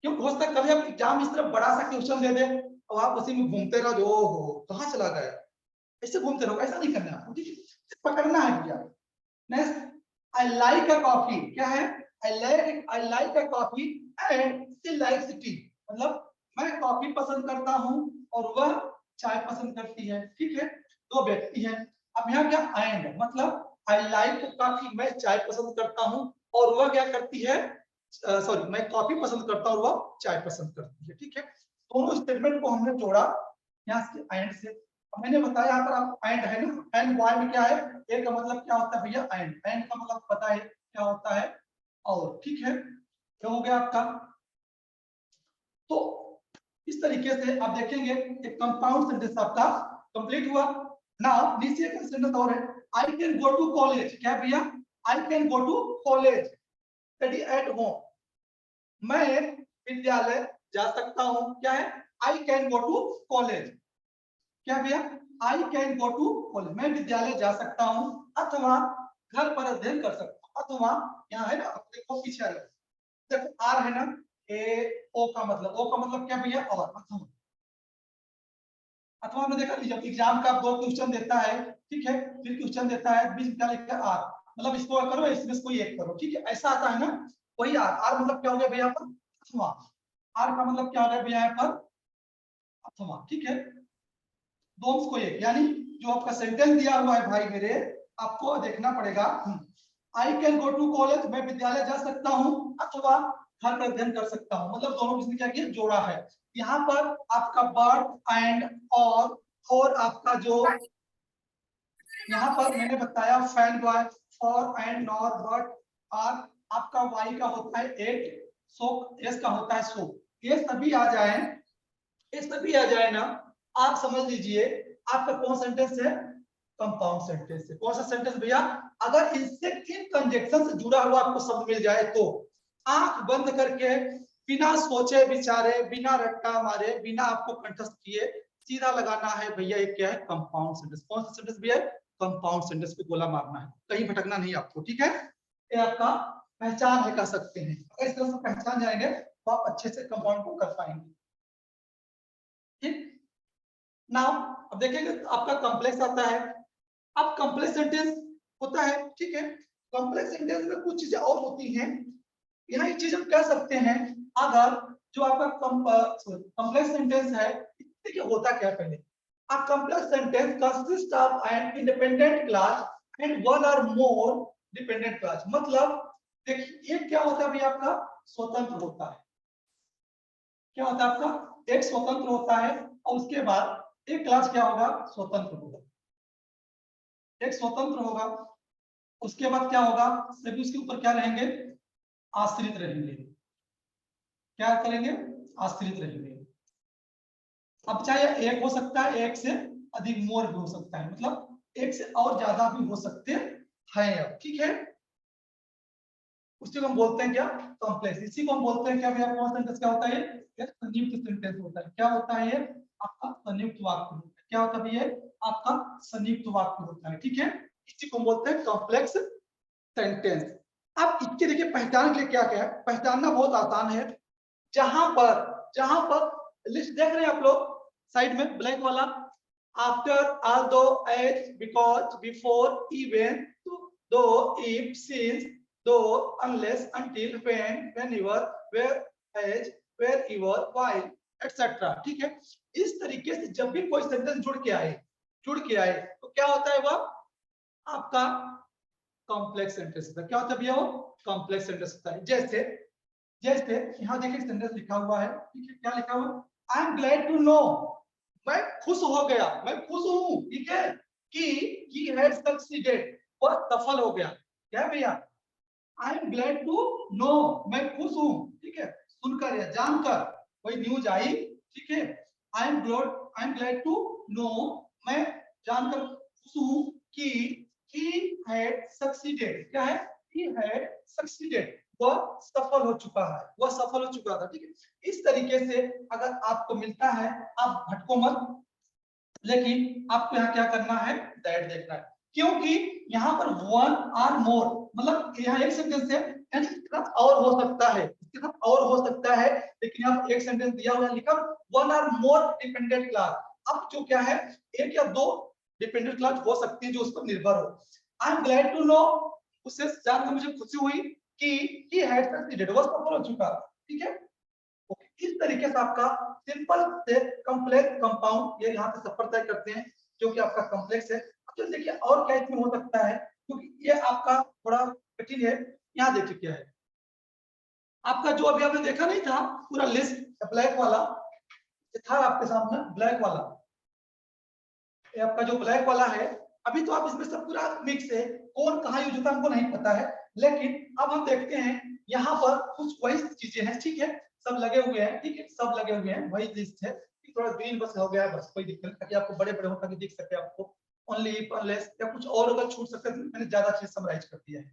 क्यों हो सकता है कभी आप एग्जाम इस तरह बड़ा सा क्वेश्चन दे दे और आप उसी में घूमते रहो, ओहो कहाँ चला गया, ऐसे घूमते रहो, ऐसा नहीं करना आपको, ठीक है, पकड़ना है भैया। Next, I like a coffee, क्या है, I like a coffee and she likes T, मतलब मैं कॉफी पसंद करता हूँ और वह चाय पसंद करती है, ठीक है, दो व्यक्ति हैं। अब यहाँ क्या एंड, मतलब आई लाइक कॉफी, मैं चाय पसंद करता हूँ और वह क्या करती है, सॉरी मैं कॉफी पसंद करता हूँ और वह चाय पसंद करती है, ठीक है। दोनों स्टेटमेंट को हमने जोड़ा यहाँ से एंड से। मैंने बताया यहाँ पर आप एंड है ना, एंड वाई में क्या है, ए का मतलब क्या होता है भैया, एंड, एंड का मतलब पता है क्या होता है, और, ठीक है, क्या हो गया आपका। तो इस तरीके से आप देखेंगे एक कंपाउंड सेंटेंस आपका कंप्लीट हुआ। नाउ नीचे का सेंटेंस और है, I can go to college, क्या भैया, I can go to college study at home, मैं विद्यालय जा सकता हूँ, क्या है, I can go to college, क्या भैया, I can go to college, मैं विद्यालय जा सकता हूँ अथवा घर पर अध्ययन कर सकता हूँ, अथवा यहाँ है ना, देखो पीछे आ जाओ, देखो आर है ना, ए ओ का मतलब क्या भैया, और अथवा, अथवा में देखा जब एग्जाम का दो क्वेश्चन देता है, ठीक है, फिर क्वेश्चन देता है बीच क्या लिखा है आर, मतलब इसको करो इसमें कोई एक करो, ठीक है, ऐसा आता है ना, वही आर, आर मतलब क्या हो गया भैया पर अथवा, आर का मतलब क्या हो गया भैया यहाँ पर अथवा, ठीक है, दोनों को एक, यानी जो आपका सेंटेंस दिया हुआ है भाई मेरे, आपको देखना पड़ेगा, I can go to college, मैं विद्यालय जा सकता हूँ अथवा घर पर अध्ययन कर सकता हूँ, मतलब दोनों किसने क्या किया, जोड़ा है। यहाँ पर आपका बट एंड और आपका जो यहाँ पर मैंने बताया fan boy, for and nor but or, आपका वाई का होता है एट, सो एस का होता है सो, ये सभी आ जाए, ये सभी आ जाए ना, आप समझ लीजिए आपका कौन सेंटेंस है, कंपाउंड सेंटेंस है। कौन सा सेंटेंस भैया, अगर इनसे इन कंजक्शन से जुड़ा हुआ आपको शब्द मिल जाए तो आंख बंद करके बिना सोचे विचारे, बिना रट्टा मारे, बिना आपको कंठस्थ किए सीधा लगाना है भैया, ये क्या है, कंपाउंड सेंटेंस। कौन सा सेंटेंस भैया, कंपाउंड सेंटेंस पे गोला मारना है, कहीं भटकना नहीं आपको, ठीक है, ये आपका पहचान है, कर सकते हैं, अगर इस तरह से पहचान जाएंगे तो आप अच्छे से कंपाउंड को कर पाएंगे, ठीक। नाउ अब देखेंगे आपका कॉम्प्लेक्स आता है, अब कॉम्प्लेक्स सेंटेंस होता है, ठीक है, कॉम्प्लेक्स सेंटेंस में कुछ चीजें और होती हैं, यहाँ एक चीज हम कह सकते हैं, अगर जो आपका कॉम्प्लेक्स सेंटेंस है, देखिए होता क्या पहले, a complex sentence consists of an independent clause and one or more dependent clause, मतलब देखिए एक क्या होता है भैया, आपका स्वतंत्र होता है, क्या होता है आपका, एक स्वतंत्र होता है और उसके बाद एक क्लास क्या होगा, स्वतंत्र होगा, एक स्वतंत्र होगा, उसके बाद क्या होगा, सभी उसके ऊपर क्या रहेंगे, आश्रित रहेंगे, क्या करेंगे, आश्रित रहेंगे। अब चाहे एक हो सकता है, एक से अधिक मोर भी हो सकता है, मतलब एक से और ज्यादा भी हो सकते हैं, अब ठीक है, उसी को हम बोलते हैं क्या, कॉम्प्लेक्स, इसी को हम बोलते हैं क्या भैया, कौन सेंटेंस क्या होता है, ये संयुक्त सेंटेंस होता है, क्या होता है ये आपका संयुक्त वाक्य होता है, क्या होता है भैया, आपका संयुक्त वाक्य होता है, ठीक है, इसी को हम बोलते हैं कॉम्प्लेक्स सेंटेंस। अब इसके देखिए पहचान के लिए क्या क्या है, पहचानना बहुत आसान है, जहां पर लिस्ट देख रहे हैं आप लोग साइड में ब्लैक वाला, after, although, as, because, before, even, though, if, since, though, unless, until, whenever, whereas, wherever, while, etc. ठीक है, इस तरीके से जब भी कोई सेंटेंस जुड़ के आए तो क्या होता है वह आपका कॉम्प्लेक्स सेंटेंस होता है। क्या होता है भैया? वो कॉम्प्लेक्स सेंटेंस होता है। जैसे जैसे यहाँ देखिए सेंटेंस लिखा हुआ है, ठीक है, क्या लिखा हुआ है? I am glad to know, मैं खुश हो गया, मैं खुश हूँ, ठीक है, कि ही हैड सक्सीडेड, वह सफल हो गया। क्या है भैया? I am glad to know, मैं खुश हूँ, ठीक है, सुनकर या जानकर कोई न्यूज आई, ठीक है, I am glad to know, मैं जानकर खुश हूँ कि he had succeeded, क्या है? he had succeeded, वह सफल हो चुका है, वह सफल हो चुका था, ठीक है। इस तरीके से अगर आपको मिलता है, आप भटको मत, लेकिन आपको यहाँ क्या करना है? दैट देखना है, क्योंकि यहाँ पर वन आर मोर, मतलब यहाँ एक सेंटेंस है, यानी इसके साथ और हो सकता है, इसके साथ और हो सकता है, लेकिन यहाँ एक सेंटेंस दिया हुआ है, लिखा one or more dependent clause. अब जो क्या है, एक या दो डिपेंडेंट क्लास हो सकती है जो उस पर निर्भर हो। I am glad to know, उससे जानकर मुझे खुशी हुई कि ही हैड सक्सीडेड, वह सफल हो चुका, ठीक है। इस तरीके से आपका सिंपल से कॉम्प्लेक्स कंपाउंड ये यहाँ से सफर तय करते हैं, जो कि आपका कॉम्प्लेक्स है। अब देखिए और क्या इसमें हो सकता है, क्योंकि ये आपका थोड़ा कठिन है। यहाँ देखिए क्या है आपका, जो अभी आपने देखा नहीं था पूरा लिस्ट ब्लैक वाला, था आपके सामने ब्लैक वाला, ये आपका जो ब्लैक वाला है, अभी तो आप इसमें सब पूरा मिक्स है, कौन कहाँ यूज होता है हमको नहीं पता है, लेकिन अब हम देखते हैं यहाँ पर कुछ वही चीजें हैं, ठीक है, सब लगे हुए हैं, ठीक है, सब लगे हुए हैं, वही लिस्ट है, थोड़ा ग्रीन बस हो गया है, बस कोई दिक्कत नहीं, ताकि आपको बड़े बड़े हो ताकि दिख सके आपको, ओनली इफ अनलेस या कुछ और अगर छूट सकते हैं, मैंने ज्यादा अच्छे समराइज कर दिया है,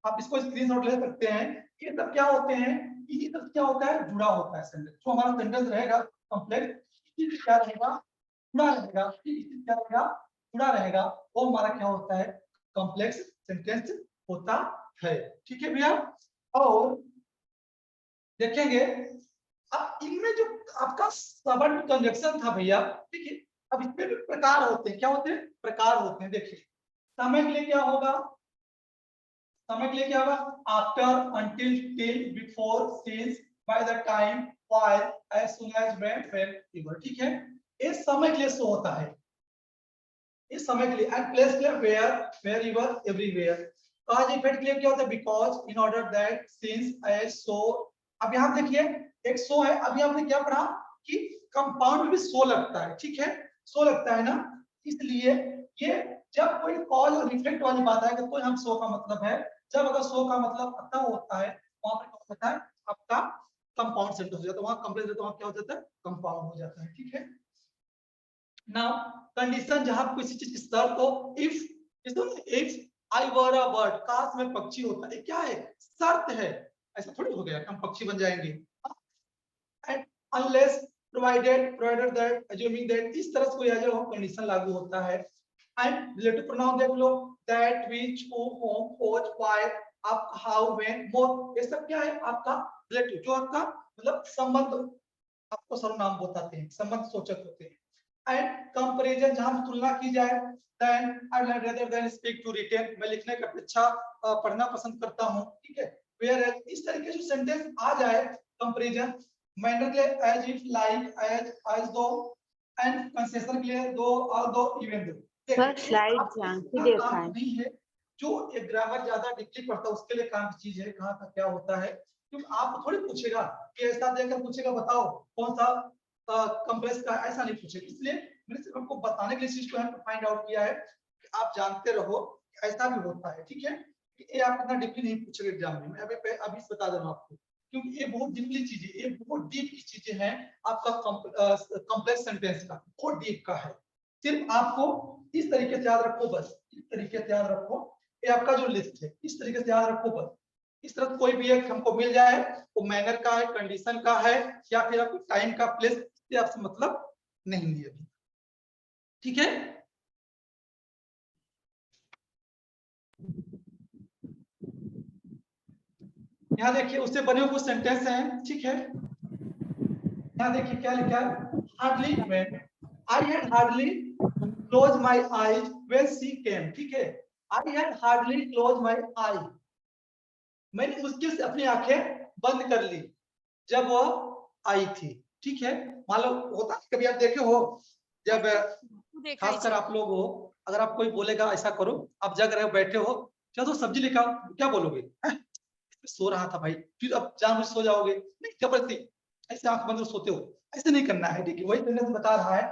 आप इसको स्क्रीनशॉट ले सकते हैं। ये सब क्या होते हैं, इसी सब क्या होता है, जुड़ा होता है सेंटेंस, जो हमारा सेंटेंस रहेगा कॉम्प्लेक्स, इसी से क्या रहेगा, जुड़ा रहेगा, इसी से क्या रहेगा, जुड़ा रहेगा, वो हमारा क्या होता है, कॉम्प्लेक्स सेंटेंस होता है, ठीक है भैया। और देखेंगे अब इनमें जो आपका सबंध कंजक्शन था भैया, ठीक है, अब इसमें भी प्रकार होते हैं, क्या होते हैं, प्रकार होते हैं। देखिए समय के लिए क्या होगा, समय के लिए क्या होगा, after, until, till, before, since, by the time, while, as soon as, when, whenever, ठीक है, ये समय के लिए सो होता है, इस समय के लिए, एंड प्लेस के लिए where, wherever, everywhere. Cause effect के लिए क्या होता है, because, in order that, since, as, so. अब यहाँ देखिए एक सो है, अभी आपने क्या पढ़ा कि कंपाउंड में भी सो लगता है, ठीक है, सो लगता है ना, इसलिए ये जब कोई कॉज और इफेक्ट वाली बात है तो हम सो का मतलब है, जब अगर सो का मतलब पता होता है वहां पर क्या होता है, आपका कंपाउंड सेंटेंस हो जाता है, वहां कंप्लेक्स तो वहां क्या हो जाता है, कंपाउंड हो जाता है, ठीक है। नाउ कंडीशन जहां किसी चीज की शर्त हो, if I were a bird, काश में पक्षी होता है, क्या है, शर्त है, ऐसा थोड़ी हो गया हम पक्षी बन जाएंगे, and unless provided that, assuming that, इस तरह से कोई अगर कंडीशन लागू होता है। एंड रिलेटिव प्रोनाउन देख लो, that, which, who, whom, what, why, आप, हाउ, व्हेन, मोर, ये सब क्या है आपका रिलेटिव, जो आपका मतलब संबंध आपको सर्वनाम बताते हैं, संबंध सूचक होते हैं। एंड कंपैरिजन जहां तुलना की जाए, then I like rather than speak to written, मैं लिखने की अपेक्षा पढ़ना पसंद करता हूं, ठीक है, वेयर एज, इस तरीके से सेंटेंस आ जाए कंपैरिजन, मैनर के लिए एज, इफ, लाइक, एज दो, एंड कंसेशन के लिए दो, और दो, इवन दो। सर स्लाइड ध्यान से दिखाएं, नहीं है जो एक ग्रामर ज्यादा डीपली पढ़ता है उसके लिए काम की चीज है, कहाँ का क्या होता है, क्योंकि आपको थोड़ी पूछेगा कि ऐसा देकर पूछेगा बताओ कौन सा कंप्रेस का, ऐसा नहीं पूछेगा, इसलिए मैंने सिर्फ आपको बताने के लिए चीज को फाइंड आउट किया है कि आप जानते रहो कि ऐसा भी होता है, ठीक है, ये आप इतना डीपली नहीं पूछेगा एग्जाम में, मैं अभी बता दे रहा हूँ आपको, क्योंकि ये बहुत डीपली चीज है, ये बहुत डीप की चीजें हैं, आपका कॉम्प्लेक्स सेंटेंस का बहुत डीप का है, सिर्फ आपको इस तरीके से याद रखो, बस इस तरीके से याद रखो, ये आपका जो लिस्ट है इस तरीके से याद रखो, बस इस तरह कोई भी एक हमको मिल जाए, वो मैनर का है, कंडीशन का है, या फिर आपको टाइम का, प्लेस से आपसे मतलब नहीं है अभी, ठीक है। यहाँ देखिए उससे बने हुए कुछ सेंटेंस हैं, ठीक है, यहाँ देखिए क्या लिखा है, hardly when I had hardly close my eyes when she came, ठीक है, I had hardly close my eye, मैंने मुश्किल से अपनी आंखें बंद कर ली जब वह आई थी, ठीक है, मान लो होता है कभी आप देखे हो जब देखा खासकर आप लोग हो, अगर आप कोई बोलेगा ऐसा करो, आप जग रहे हो बैठे हो, चलो तो सब्जी लेकर आओ, क्या बोलोगे? सो रहा था भाई, फिर अब जानबूझ सो जाओगे? नहीं, जबरदस्ती ऐसे आंख बंद सोते हो, ऐसे नहीं करना है, ठीक है? वही सेंटेंस बता रहा है,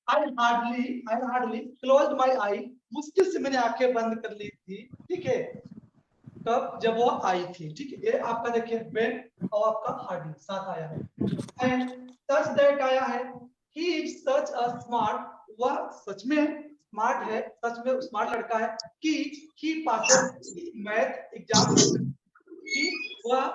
I hardly closed my I, मुश्किल से मैंने आंखें बंद कर ली थी, ठीक है, कब? जब वो आई थी, ठीक है? ये आपका देखिए व्हेन और आपका हार्डली साथ आया है। एंड सच दैट आया है, he is such a smart, वह सच में स्मार्ट है, सच में स्मार्ट लड़का है, कि ही पासेस मैथ एग्जाम, कि वह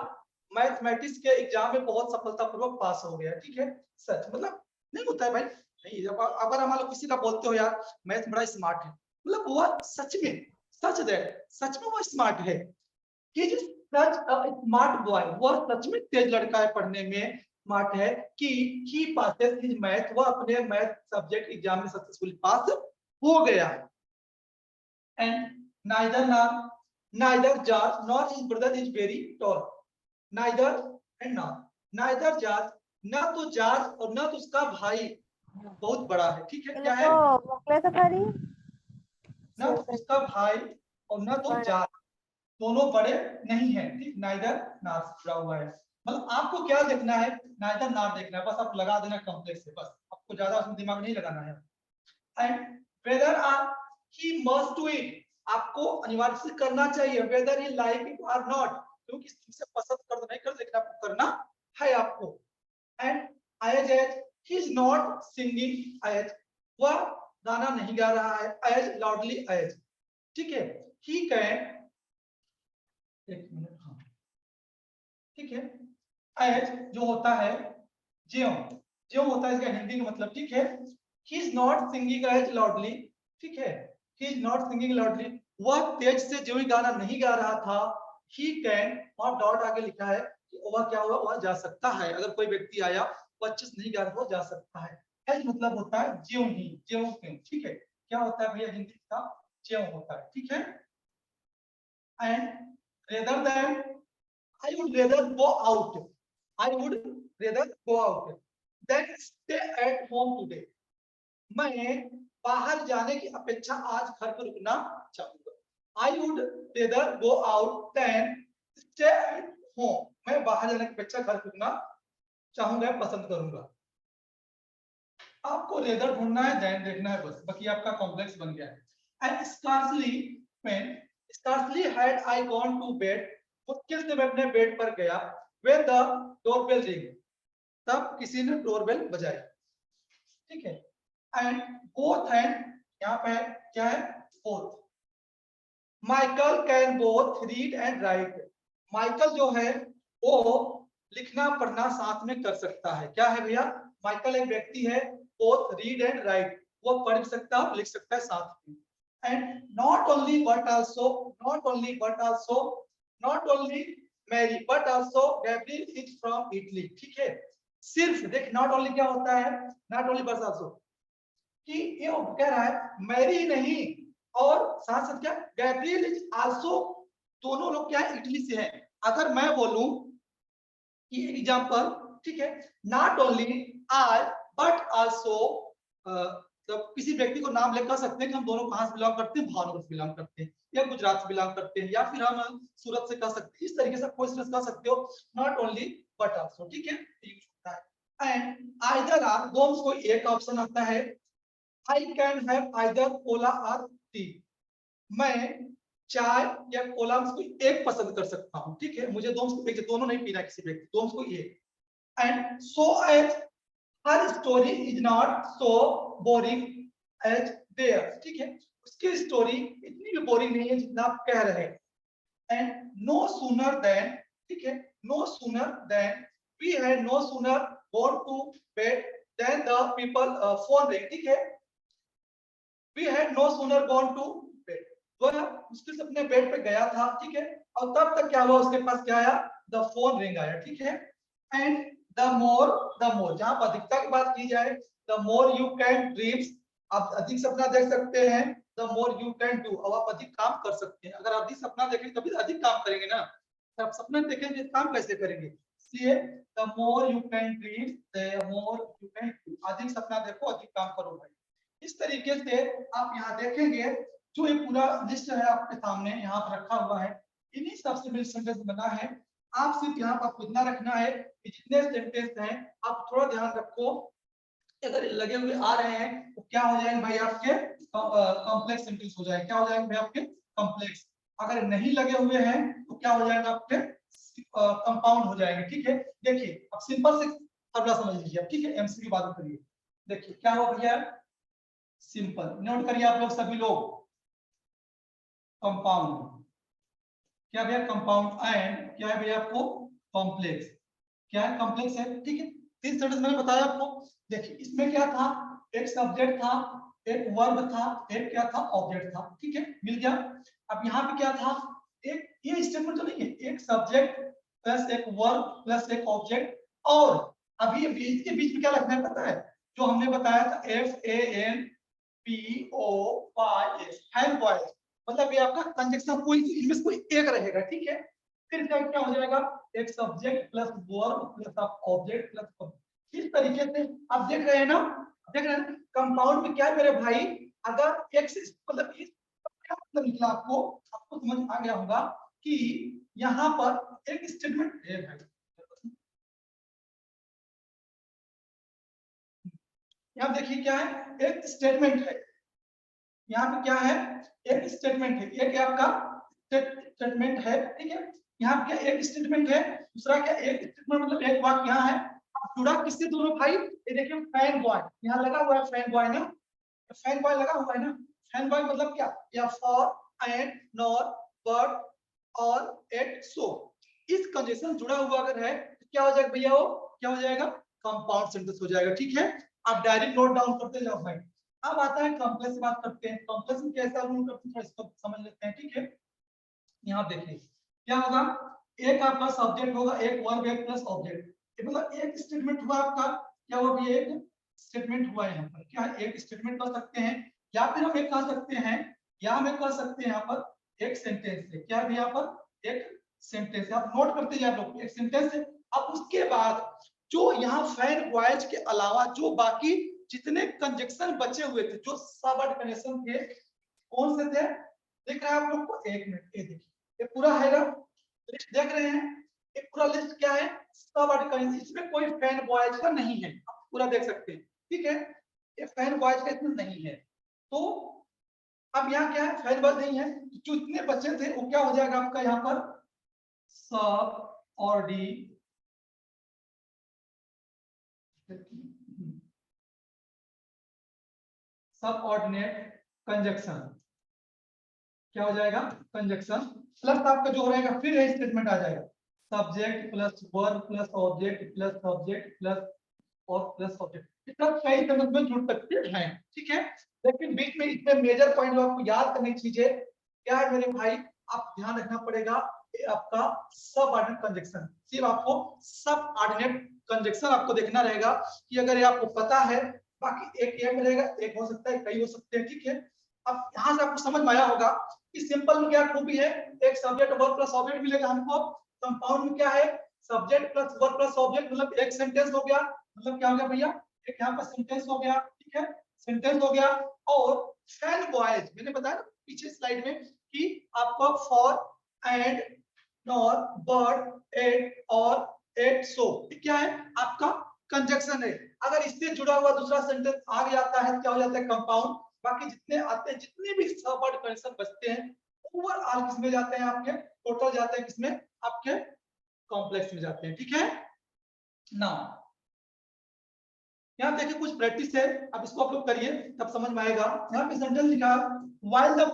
मैथमेटिक्स के एग्जाम में बहुत सफलतापूर्वक पास हो गया, ठीक है? सच मतलब नहीं होता है भाई, नहीं, जब अगर हम लोग किसी का बोलते हो यार मैथ बड़ा स्मार्ट है, मतलब वह सच में, सच दैट, सच में वो स्मार्ट है, he is such a smart boy, वह सच में तेज लड़का है, पढ़ने में स्मार्ट है, कि he passes his math, वह अपने मैथ सब्जेक्ट एग्जाम में सक्सेसफुली पास हो गया है। And neither George nor his brother is very tall, neither and not, neither George, ना तो जॉर्ज और ना तो उसका भाई बहुत बड़ा है, ठीक है? क्या है? ना तो उसका भाई और ना तो जॉर्ज, दोनों बड़े नहीं है, ठीक? नाइदर नॉर जुड़ा हुआ है, मतलब आपको क्या देखना है? नाइदर नॉर देखना है, बस आप लगा देना कॉम्प्लेक्स से, बस आपको ज्यादा उसमें दिमाग नहीं लगाना है। And whether are he must do it, आपको अनिवार्य से करना चाहिए, whether he like it or not, क्योंकि इसे पसंद कर दो नहीं कर, लेकिन आपको करना है आपको। And as he is not singing as, वह गाना नहीं गा रहा है, एज लाउडली एज, ठीक है? ही कैन, एक मिनट, हाँ ठीक है, एज जो होता है ज्यों, ज्यों होता है इसका हिंदी में मतलब, ठीक है? He is not singing as loudly, ठीक है? He is not singing loudly, वह तेज से जो ही गाना नहीं गा रहा था। ही कैन, और डॉट आगे लिखा है कि वह क्या हुआ, वह जा सकता है, अगर कोई व्यक्ति आया वो अच्छे से नहीं गा रहा, वो जा सकता है। एज मतलब होता है ज्यों ही, ज्यों क्यों, ठीक है? क्या होता है भैया हिंदी का? ज्यों होता है, ठीक है? And rather than, I would rather go out. I would rather go out than stay at home today. मैं बाहर जाने की अपेक्षा आज घर पर रुकना चाहूंगा। I would rather go out than stay at home. मैं बाहर जाने की अपेक्षा घर पर रुकना चाहूंगा, पसंद करूंगा। आपको रेदर ढूंढना है, देन देखना है, बस बाकी आपका कॉम्प्लेक्स बन गया है। And scarcely had I gone to bed, मुश्किल से मैं अपने बेड पर गया, when the doorbell rang, तब किसी ने डोरबेल बजाई, ठीक है? एंड बोथ एंड, यहाँ पे क्या है? Both. Michael can both read and right, Michael जो है वो लिखना पढ़ना साथ में कर सकता है। क्या है भैया? माइकल एक व्यक्ति है, बोथ रीड एंड राइट, वो पढ़ भी सकता है, लिख सकता है साथ में। And not only but also, not only but also, not only Mary but also Gabriel is from Italy, ठीक है? सिर्फ देख, नॉट ओनली क्या होता है? नॉट ओनली बट आल्सो, कि ये कह रहा है मैरी ही नहीं और साथ साथ क्या, गैब्रियल इज आल्सो, दोनों लोग क्या है? इटली से हैं। अगर मैं बोलूं कि एग्जांपल, ठीक है, not only I but also, तो किसी व्यक्ति को नाम लेकर कह सकते हैं कि हम दोनों कहां से बिलोंग करते हैं, भावनगर से बिलोंग करते हैं, या गुजरात से बिलोंग करते हैं, या फिर हम सूरत से कह सकते हैं। इस तरीके से कोई कह सकते हो, नॉट ओनली बट आल्सो, ठीक है? यूज होता है। एंड आइदर आर, दो को एक ऑप्शन आता है, I can have either Cola और टी, मैं चाय या कोला में कोई एक पसंद कर सकता हूं, ठीक है? मुझे दोनों नहीं पीना किसी व्यक्ति, दोनों को एक। And so as her story is not so boring as there, ठीक है? उसकी स्टोरी इतनी भी बोरिंग नहीं है जितना आप कह रहे हैं। एंड नो सूनर देन, ठीक है, no sooner than, we had no sooner gone to bed than the people phone ring, ठीक है? We had no sooner gone to bed, वह मुश्किल से अपने बेड पे गया था, ठीक है? और तब तक क्या हुआ, उसके पास क्या आया? द फोन रिंग आया, ठीक है? एंड द मोर, जहां पर अधिकता की बात की जाए, the more you can dreams, आप अधिक सपना देख सकते हैं, the more you can do, अब आप अधिक काम कर सकते हैं। अगर आप अधिक सपना देखेंगे तभी अधिक काम करेंगे ना, आप सपना देखेंगे काम कैसे करेंगे? इसलिए the more you can dream, the more you can do, अधिक सपना देखो, अधिक काम करो भाई। इस तरीके से आप यहाँ देखेंगे जो ये पूरा लिस्ट है आपके सामने यहाँ पर रखा हुआ है, इन्हीं सब से मिल सेंटेंस बना है। आप सिर्फ यहाँ पर आपको इतना रखना है कि जितने सेंटेंस हैं आप थोड़ा ध्यान रखो, अगर लगे हुए आ रहे हैं तो क्या हो जाएंगे भाई आपके कॉम्प्लेक्स सेंटेंस हो जाएंगे। क्या हो जाएंगे भाई आपके कॉम्प्लेक्स। अगर नहीं लगे हुए हैं तो क्या हो जाएगा आपके कंपाउंड हो जाएंगे। ठीक है, देखिए अब सिंपल से फॉर्मूला समझ लीजिए, ठीक है, एमसीक्यू बात करिए। देखिए क्या हो भैया, सिंपल नोट करिए आप लोग सभी लोग, कंपाउंड क्या भैया, कंपाउंड एंड क्या है भैया आपको कॉम्प्लेक्स, क्या है कॉम्प्लेक्स है। ठीक है, तीन सेंटेंस मैंने बताया आपको। देखिए इसमें क्या था, एक सब्जेक्ट था, एक वर्ब था, एक क्या था ऑब्जेक्ट था। ठीक है, मिल गया। अब यहाँ पे क्या था, एक ये स्टेटमेंट तो नहीं है, एक सब्जेक्ट प्लस एक वर्ब प्लस एक ऑब्जेक्ट, और अभी ये बीच के बीच में क्या लगना है पता है, जो हमने बताया था FANPOYS, फैन बॉयज, मतलब ये आपका कंजक्शन कोई इनमें से कोई एक रहेगा। ठीक है, फिर इसका क्या हो जाएगा, एक सब्जेक्ट प्लस वर्ब प्लस आप ऑब्जेक्ट प्लस, इस तरीके से आप देख रहे हैं ना, देख रहे हैं कंपाउंड में क्या है मेरे भाई, अगर एक मतलब इस क्या मतलब निकला आपको, आपको समझ आ गया होगा कि यहाँ पर एक स्टेटमेंट है भाई, यहाँ देखिए क्या है, एक स्टेटमेंट है, यहाँ पे क्या है, एक स्टेटमेंट है, एक आपका स्टेटमेंट है। ठीक है, यहाँ पे क्या एक स्टेटमेंट है, दूसरा क्या एक स्टेटमेंट मतलब एक वाक्य यहाँ है। अब जुड़ा किससे दोनों भाई, ये देखिए फैन बॉय यहाँ लगा हुआ है, फैन बॉय ना, फैन बॉय लगा हुआ है ना, फैन बॉय मतलब क्या, या फॉर एंड नॉर बट और एट सो, इस कंडीशन जुड़ा हुआ अगर है तो क्या हो जाएगा भैया, वो क्या हो जाएगा, कंपाउंड सेंटेंस हो जाएगा। ठीक है, आप डायरेक्ट नोट डाउन करते जाओ भाई। अब आता है कॉम्प्लेक्स की बात करते हैं, कॉम्प्लेक्स में कैसा रूल करते हैं इसको समझ लेते हैं। ठीक है, यहाँ देखिए क्या होगा, एक आपका सब्जेक्ट होगा, एक वर्ब, एक प्लस ऑब्जेक्ट, मतलब एक स्टेटमेंट हुआ आपका, क्या हुआ भी एक स्टेटमेंट हुआ है यहाँ पर, क्या एक स्टेटमेंट कर सकते हैं, या फिर हम एक कह सकते हैं, या हम एक कह सकते हैं यहाँ पर एक सेंटेंस है, क्या है यहाँ पर एक सेंटेंस है, आप नोट करते जाए लोग, एक सेंटेंस है। अब उसके बाद जो यहाँ फैन वॉयज के अलावा जो बाकी जितने कंजक्शन बचे हुए थे, जो सबवर्ड कंजक्शन थे, कौन से थे, दिख रहा है आप लोग को, एक मिनट ये देखिए, ये पूरा है ना लिस्ट देख रहे हैं, ये पूरा लिस्ट क्या है, सबवर्ड कंजक्शन, इसमें कोई फैन वॉयज का नहीं है, आप पूरा देख सकते हैं। ठीक है, ये फैन वॉयज का इसमें नहीं है, तो अब यहाँ क्या है, फैन वॉयज नहीं है, जो इतने बचे थे वो क्या हो जाएगा आपका यहाँ पर सब सबऑर्डिनेट कंजक्शन, क्या हो जाएगा कंजक्शन, प्लस आपका जो रहेगा फिर यही स्टेटमेंट आ जाएगा, subject plus verb plus object plus subject plus और प्लस ऑब्जेक्ट, इतना कई समझ में जुड़ सकते हैं। ठीक है, लेकिन बीच में इसमें मेजर पॉइंट जो आपको याद करनी चीजें क्या है मेरे भाई, आप ध्यान रखना पड़ेगा, ये आपका सब ऑर्डिनेट कंजक्शन, सिर्फ आपको सब ऑर्डिनेट कंजक्शन आपको देखना रहेगा कि अगर ये आपको पता है, बाकी एक ये मिलेगा, एक हो सकता है, कई हो सकते हैं। ठीक है, अब यहाँ से आपको समझ में आया होगा कि सिंपल में क्या खूबी है, एक सब्जेक्ट वर्ब प्लस ऑब्जेक्ट मिलेगा हमको, कंपाउंड में क्या है, subject plus verb plus object, मतलब एक सेंटेंस हो गया, मतलब क्या हो गया भैया, एक यहाँ पर सेंटेंस हो गया। ठीक है, सेंटेंस हो गया, और फैन बॉयज मैंने बताया पीछे स्लाइड में कि आपको for and nor but at और एट सो क्या है आपका कंजक्शन है, अगर इससे जुड़ा हुआ दूसरा सेंटेंस आ जाता है क्या हो जाता है कंपाउंड, बाकी जितने आते हैं जितने भी सबवर्ड कंडीशन बचते हैं ओवरऑल किसमें जाते हैं आपके, टोटल जाते हैं किसमें आपके कॉम्प्लेक्स में जाते हैं। ठीक है ना, यहाँ देखिए कुछ प्रैक्टिस है, अब इसको आप लोग करिए तब समझ में आएगा। यहाँ पे सेंटेंस लिखा while the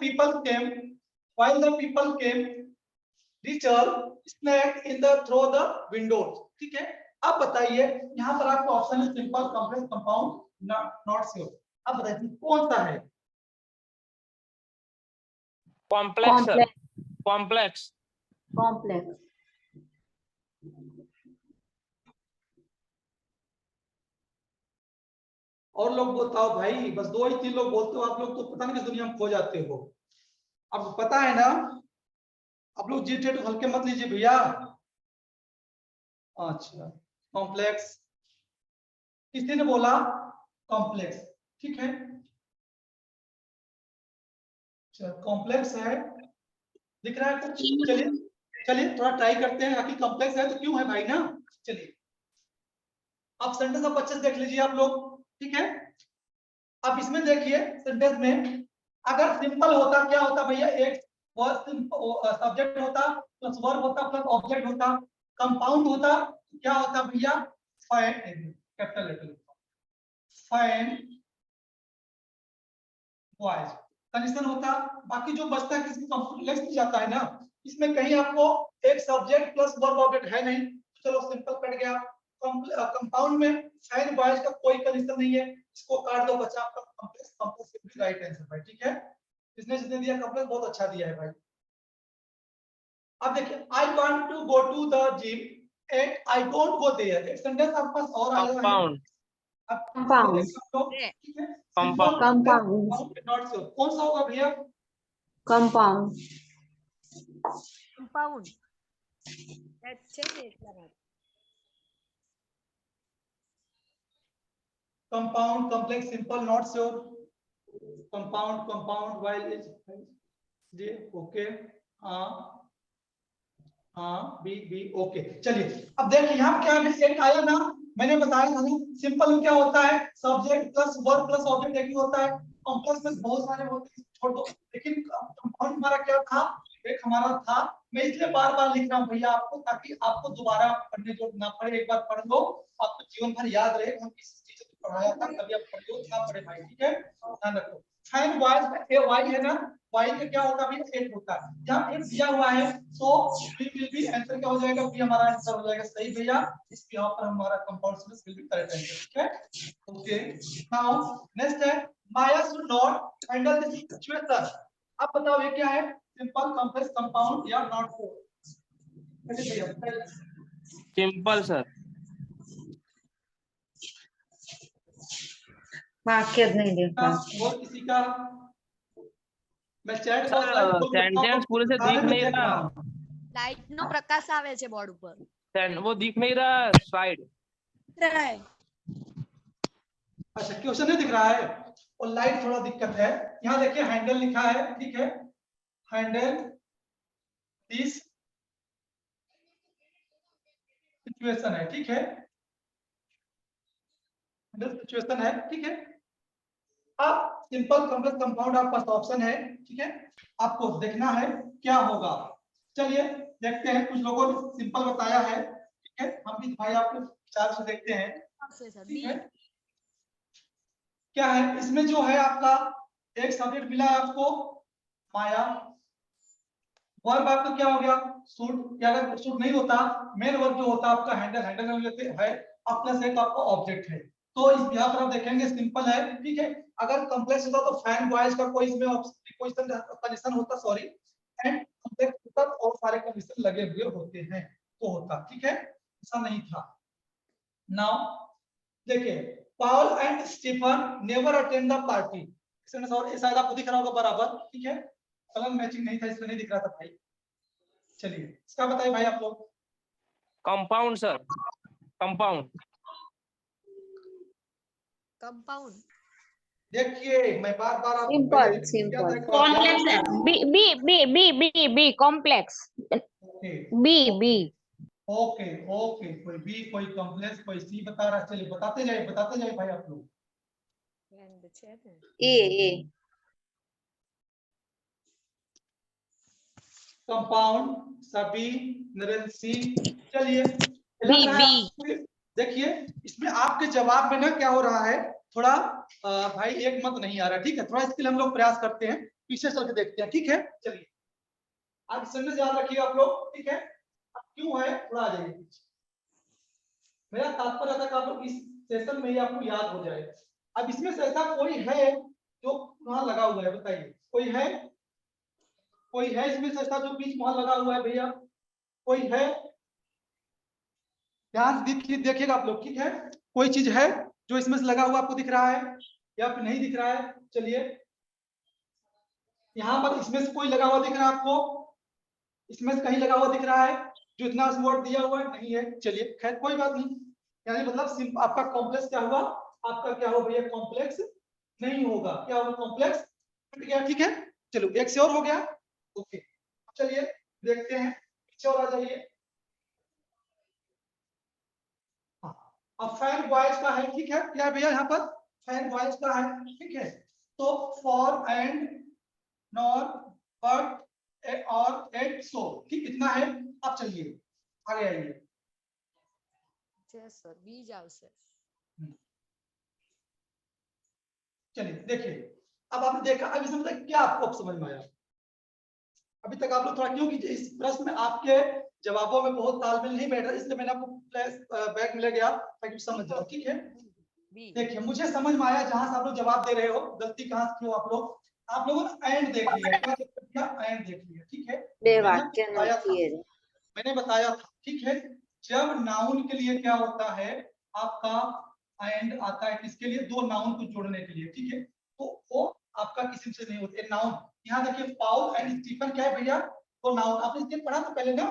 people came Richard snacked in the through the windows। ठीक है, अब बताइए यहाँ पर आपको ऑप्शन है simple, complex, compound, not sure, अब बताइए कौन सा है, complex sir, complex complex. Complex और लोग बताओ भाई, बस दो ही तीन लोग बोलते हो, आप लोग तो पता नहीं किस दुनिया में खो जाते हो। अब पता है ना, आप लोग जीटे तो हल्के मत लीजिए भैया। अच्छा कॉम्प्लेक्स, किसी ने बोला कॉम्प्लेक्स, ठीक है, कॉम्प्लेक्स है, दिख रहा है कुछ? चलिए चलिए थोड़ा ट्राई करते हैं, आखिर कॉम्प्लेक्स है तो क्यों है भाई ना। चलिए अब सेंटेंस नंबर 25 देख लीजिए आप लोग, ठीक है। अब इसमें देखिए सेंटेंस में अगर सिंपल होता क्या होता भैया, एक सब्जेक्ट होता प्लस वर्ब होता प्लस ऑब्जेक्ट होता। कंपाउंड होता क्या होता भैया, fine, capital letter fine voice condition होता। बाकी जो बचता है किसी कॉम्प्लेक्स जाता है ना, इसमें कहीं आपको एक सब्जेक्ट प्लस वर्ब ऑब्जेक्ट है नहीं, चलो सिंपल कट गया। कंपाउंड में फाइन वॉइस का कोई कंडीशन नहीं है, इसको काट दो, बचा आपका कॉम्प्लेक्स। कॉम्प्लेक्स राइट आंसर भाई, ठीक है। इसने जितने दिया कॉम्प्लेक्स बहुत अच्छा दिया है भाई। अब देखिए I want to go to the gym and I don't go there, एक सेंटेंस आपके पास और आया है। Compound. Compound. ठीक है, Compound. Compound. नॉट श्योर कौन सा होगा भैया। Compound. Compound. That's it. Compound, complex, simple, not sure. Compound, compound while is जी ओके, हाँ हाँ बी बी ओके। चलिए अब देखिए यहाँ क्या है, एक आया ना, मैंने बताया था ना सिंपल में क्या होता है, subject plus verb plus object एक ही होता है। कॉम्प्लेक्स में बहुत सारे होते हैं, छोड़ दो। लेकिन कंपाउंड हमारा क्या था, एक हमारा था। मैं इसलिए बार बार लिख रहा हूँ भैया आपको, ताकि आपको दोबारा पढ़ने जो ना पड़े, एक बार पढ़ लो आपको जीवन भर याद रहे हम किस चीज को पढ़ाया था, कभी आप पढ़ लो ना पढ़े भाई, ठीक है, ध्यान रखो। फाइन वॉइस में वाई है ना, वाई का क्या होगा भैया, एक होता है। जहाँ एक दिया हुआ है सो बी विल बी, आंसर क्या हो जाएगा, बी हमारा आंसर हो जाएगा सही भैया। इस यहाँ पर हमारा compound sentence will be correct answer, ठीक है। ओके नाउ नेक्स्ट है Maya should not handle this situation. अब बताओ ये क्या है, सिंपल, कॉम्प्लेक्स, कंपाउंड या नॉट फोर। भैया बताइए। Simple, sir. वाक्य नहीं देखा। और किसी का, मैं चैट Sir, बॉक्स लाइव खोल देता हूं, sentence पूरे से सारे दिख में नहीं देख रहा रहा। हूं। लाइट नो प्रकाश आवे છે બોર્ડ ઉપર वो दिख नहीं रहा स्लाइड। अच्छा क्वेश्चन नहीं दिख रहा है, और लाइट थोड़ा दिक्कत है। यहाँ देखिए हैंडल लिखा है, ठीक है, हैंडल दिस सिचुएशन है, ठीक है, हैंडल सिचुएशन है, ठीक है। अब सिंपल, कॉम्प्लेक्स, कंपाउंड आपके पास ऑप्शन है, ठीक है, आपको देखना है क्या होगा। चलिए देखते हैं, कुछ लोगों ने सिंपल बताया है, ठीक है, हम भी भाई आपके विचार से देखते हैं, ठीक है। क्या है इसमें जो है आपका एक सब्जेक्ट मिला है आपको माया, वर्ब आपका क्या हो गया शुड, या अगर शुड नहीं होता मेन वर्ब जो होता आपका हैंडल, हैंडल में लेते है अब प्लस एक आपका ऑब्जेक्ट है। तो इस यहाँ पर आप देखेंगे सिंपल है, ठीक है। अगर कॉम्प्लेक्स होता तो फैन वॉइस का कोई इसमें कंडीशन होता, सॉरी, एंड कॉम्प्लेक्स होता तो और सारे कंडीशन लगे हुए होते हैं तो होता, ठीक है, ऐसा नहीं था। नाउ देखिए Paul and Stephen never attend the party, और शायद आपको दिख रहा होगा बराबर, ठीक है, कलर मैचिंग नहीं था इसलिए नहीं दिख रहा था भाई। चलिए इसका बताइए भाई आप लोग। Compound, sir. Compound. कंपाउंड देखिए मैं बार बार आपको Simple, पहले किया था, simple. एक बार याद कॉम्प्लेक्स है। रखिए। B complex. Okay B. Okay okay, कोई बी कोई कॉम्प्लेक्स कोई सी बता रहा है, चलिए बताते जाइए भाई आप लोग। એન્ડ છે ને A. कंपाउंड सभी, नरेंद्र सिंह। चलिए B. लग रहा है आपको- देखिए इसमें आपके जवाब में ना क्या हो रहा है, थोड़ा भाई एक मत नहीं आ रहा, ठीक है, थोड़ा इसके लिए हम लोग प्रयास करते हैं, पीछे चल के देखते हैं, ठीक है। चलिए आज सेंटेंस याद रखिएगा आप लोग, ठीक है। अब क्यों है थोड़ा आ जाइए, मेरा तात्पर्य था कि आप लोग इस सेशन में ही आपको याद हो जाए। अब इसमें से ऐसा कोई है जो वहां लगा हुआ है, बताइए कोई है, कोई है इसमें से ऐसा जो बीच वहां लगा हुआ है भैया, कोई है, ध्यान देखिएगा आप लोग, ठीक है, कोई चीज है जो इसमें से लगा हुआ आपको दिख रहा है या फिर नहीं दिख रहा है। चलिए यहाँ पर इसमें से कोई लगा हुआ दिख रहा है आपको, इसमें से कहीं लगा हुआ दिख रहा है जो इतना वर्ड दिया हुआ है, नहीं है। चलिए खैर कोई बात नहीं, यानी मतलब आपका कॉम्प्लेक्स क्या हुआ, आपका क्या हो भैया, कॉम्प्लेक्स नहीं होगा, क्या होगा, कॉम्प्लेक्स, ठीक है। चलो एक से और हो गया। ओके चलिए देखते हैं, पीछे और आ जाइए। हाँ, अब फैन बॉयज का है, ठीक है, क्या है भैया यहाँ पर फैन बॉयज का है, ठीक है। तो फॉर एंड नॉर बट और एट सो, ठीक इतना है। अब चलिए आगे आइए। यस सर, बी जाओ सर। चलिए देखिए, अब आपने देखा, अभी समझा क्या आपको अब समझ में आया? अभी तक आप लोग थोड़ा, क्योंकि इस प्रश्न में आपके जवाबों में बहुत तालमेल नहीं बैठ रहा, इसलिए मैंने आपको फ्लैश बैक मिल गया ताकि समझ जाओ, ठीक है। बी। देखिए मुझे समझ में आया जहां से आप लोग जवाब दे रहे हो, गलती कहां से की हो आप लोगों ने एंड देख लिया, क्या देख लिया? एंड देख लिया, ठीक है। બે मैंने વાક્ય बताया था, નથી એ. मैंने बताया था, ठीक है। जब नाउन के लिए क्या होता है आपका एंड आता है, किसके लिए? दो नाउन को जोड़ने के लिए, ठीक है। तो वो आपका किसी से नहीं होता नाउन। यहाँ देखिए पाउल एंड स्टीफन क्या है भैया? तो नाउन। आपने इसके पढ़ा था पहले ना,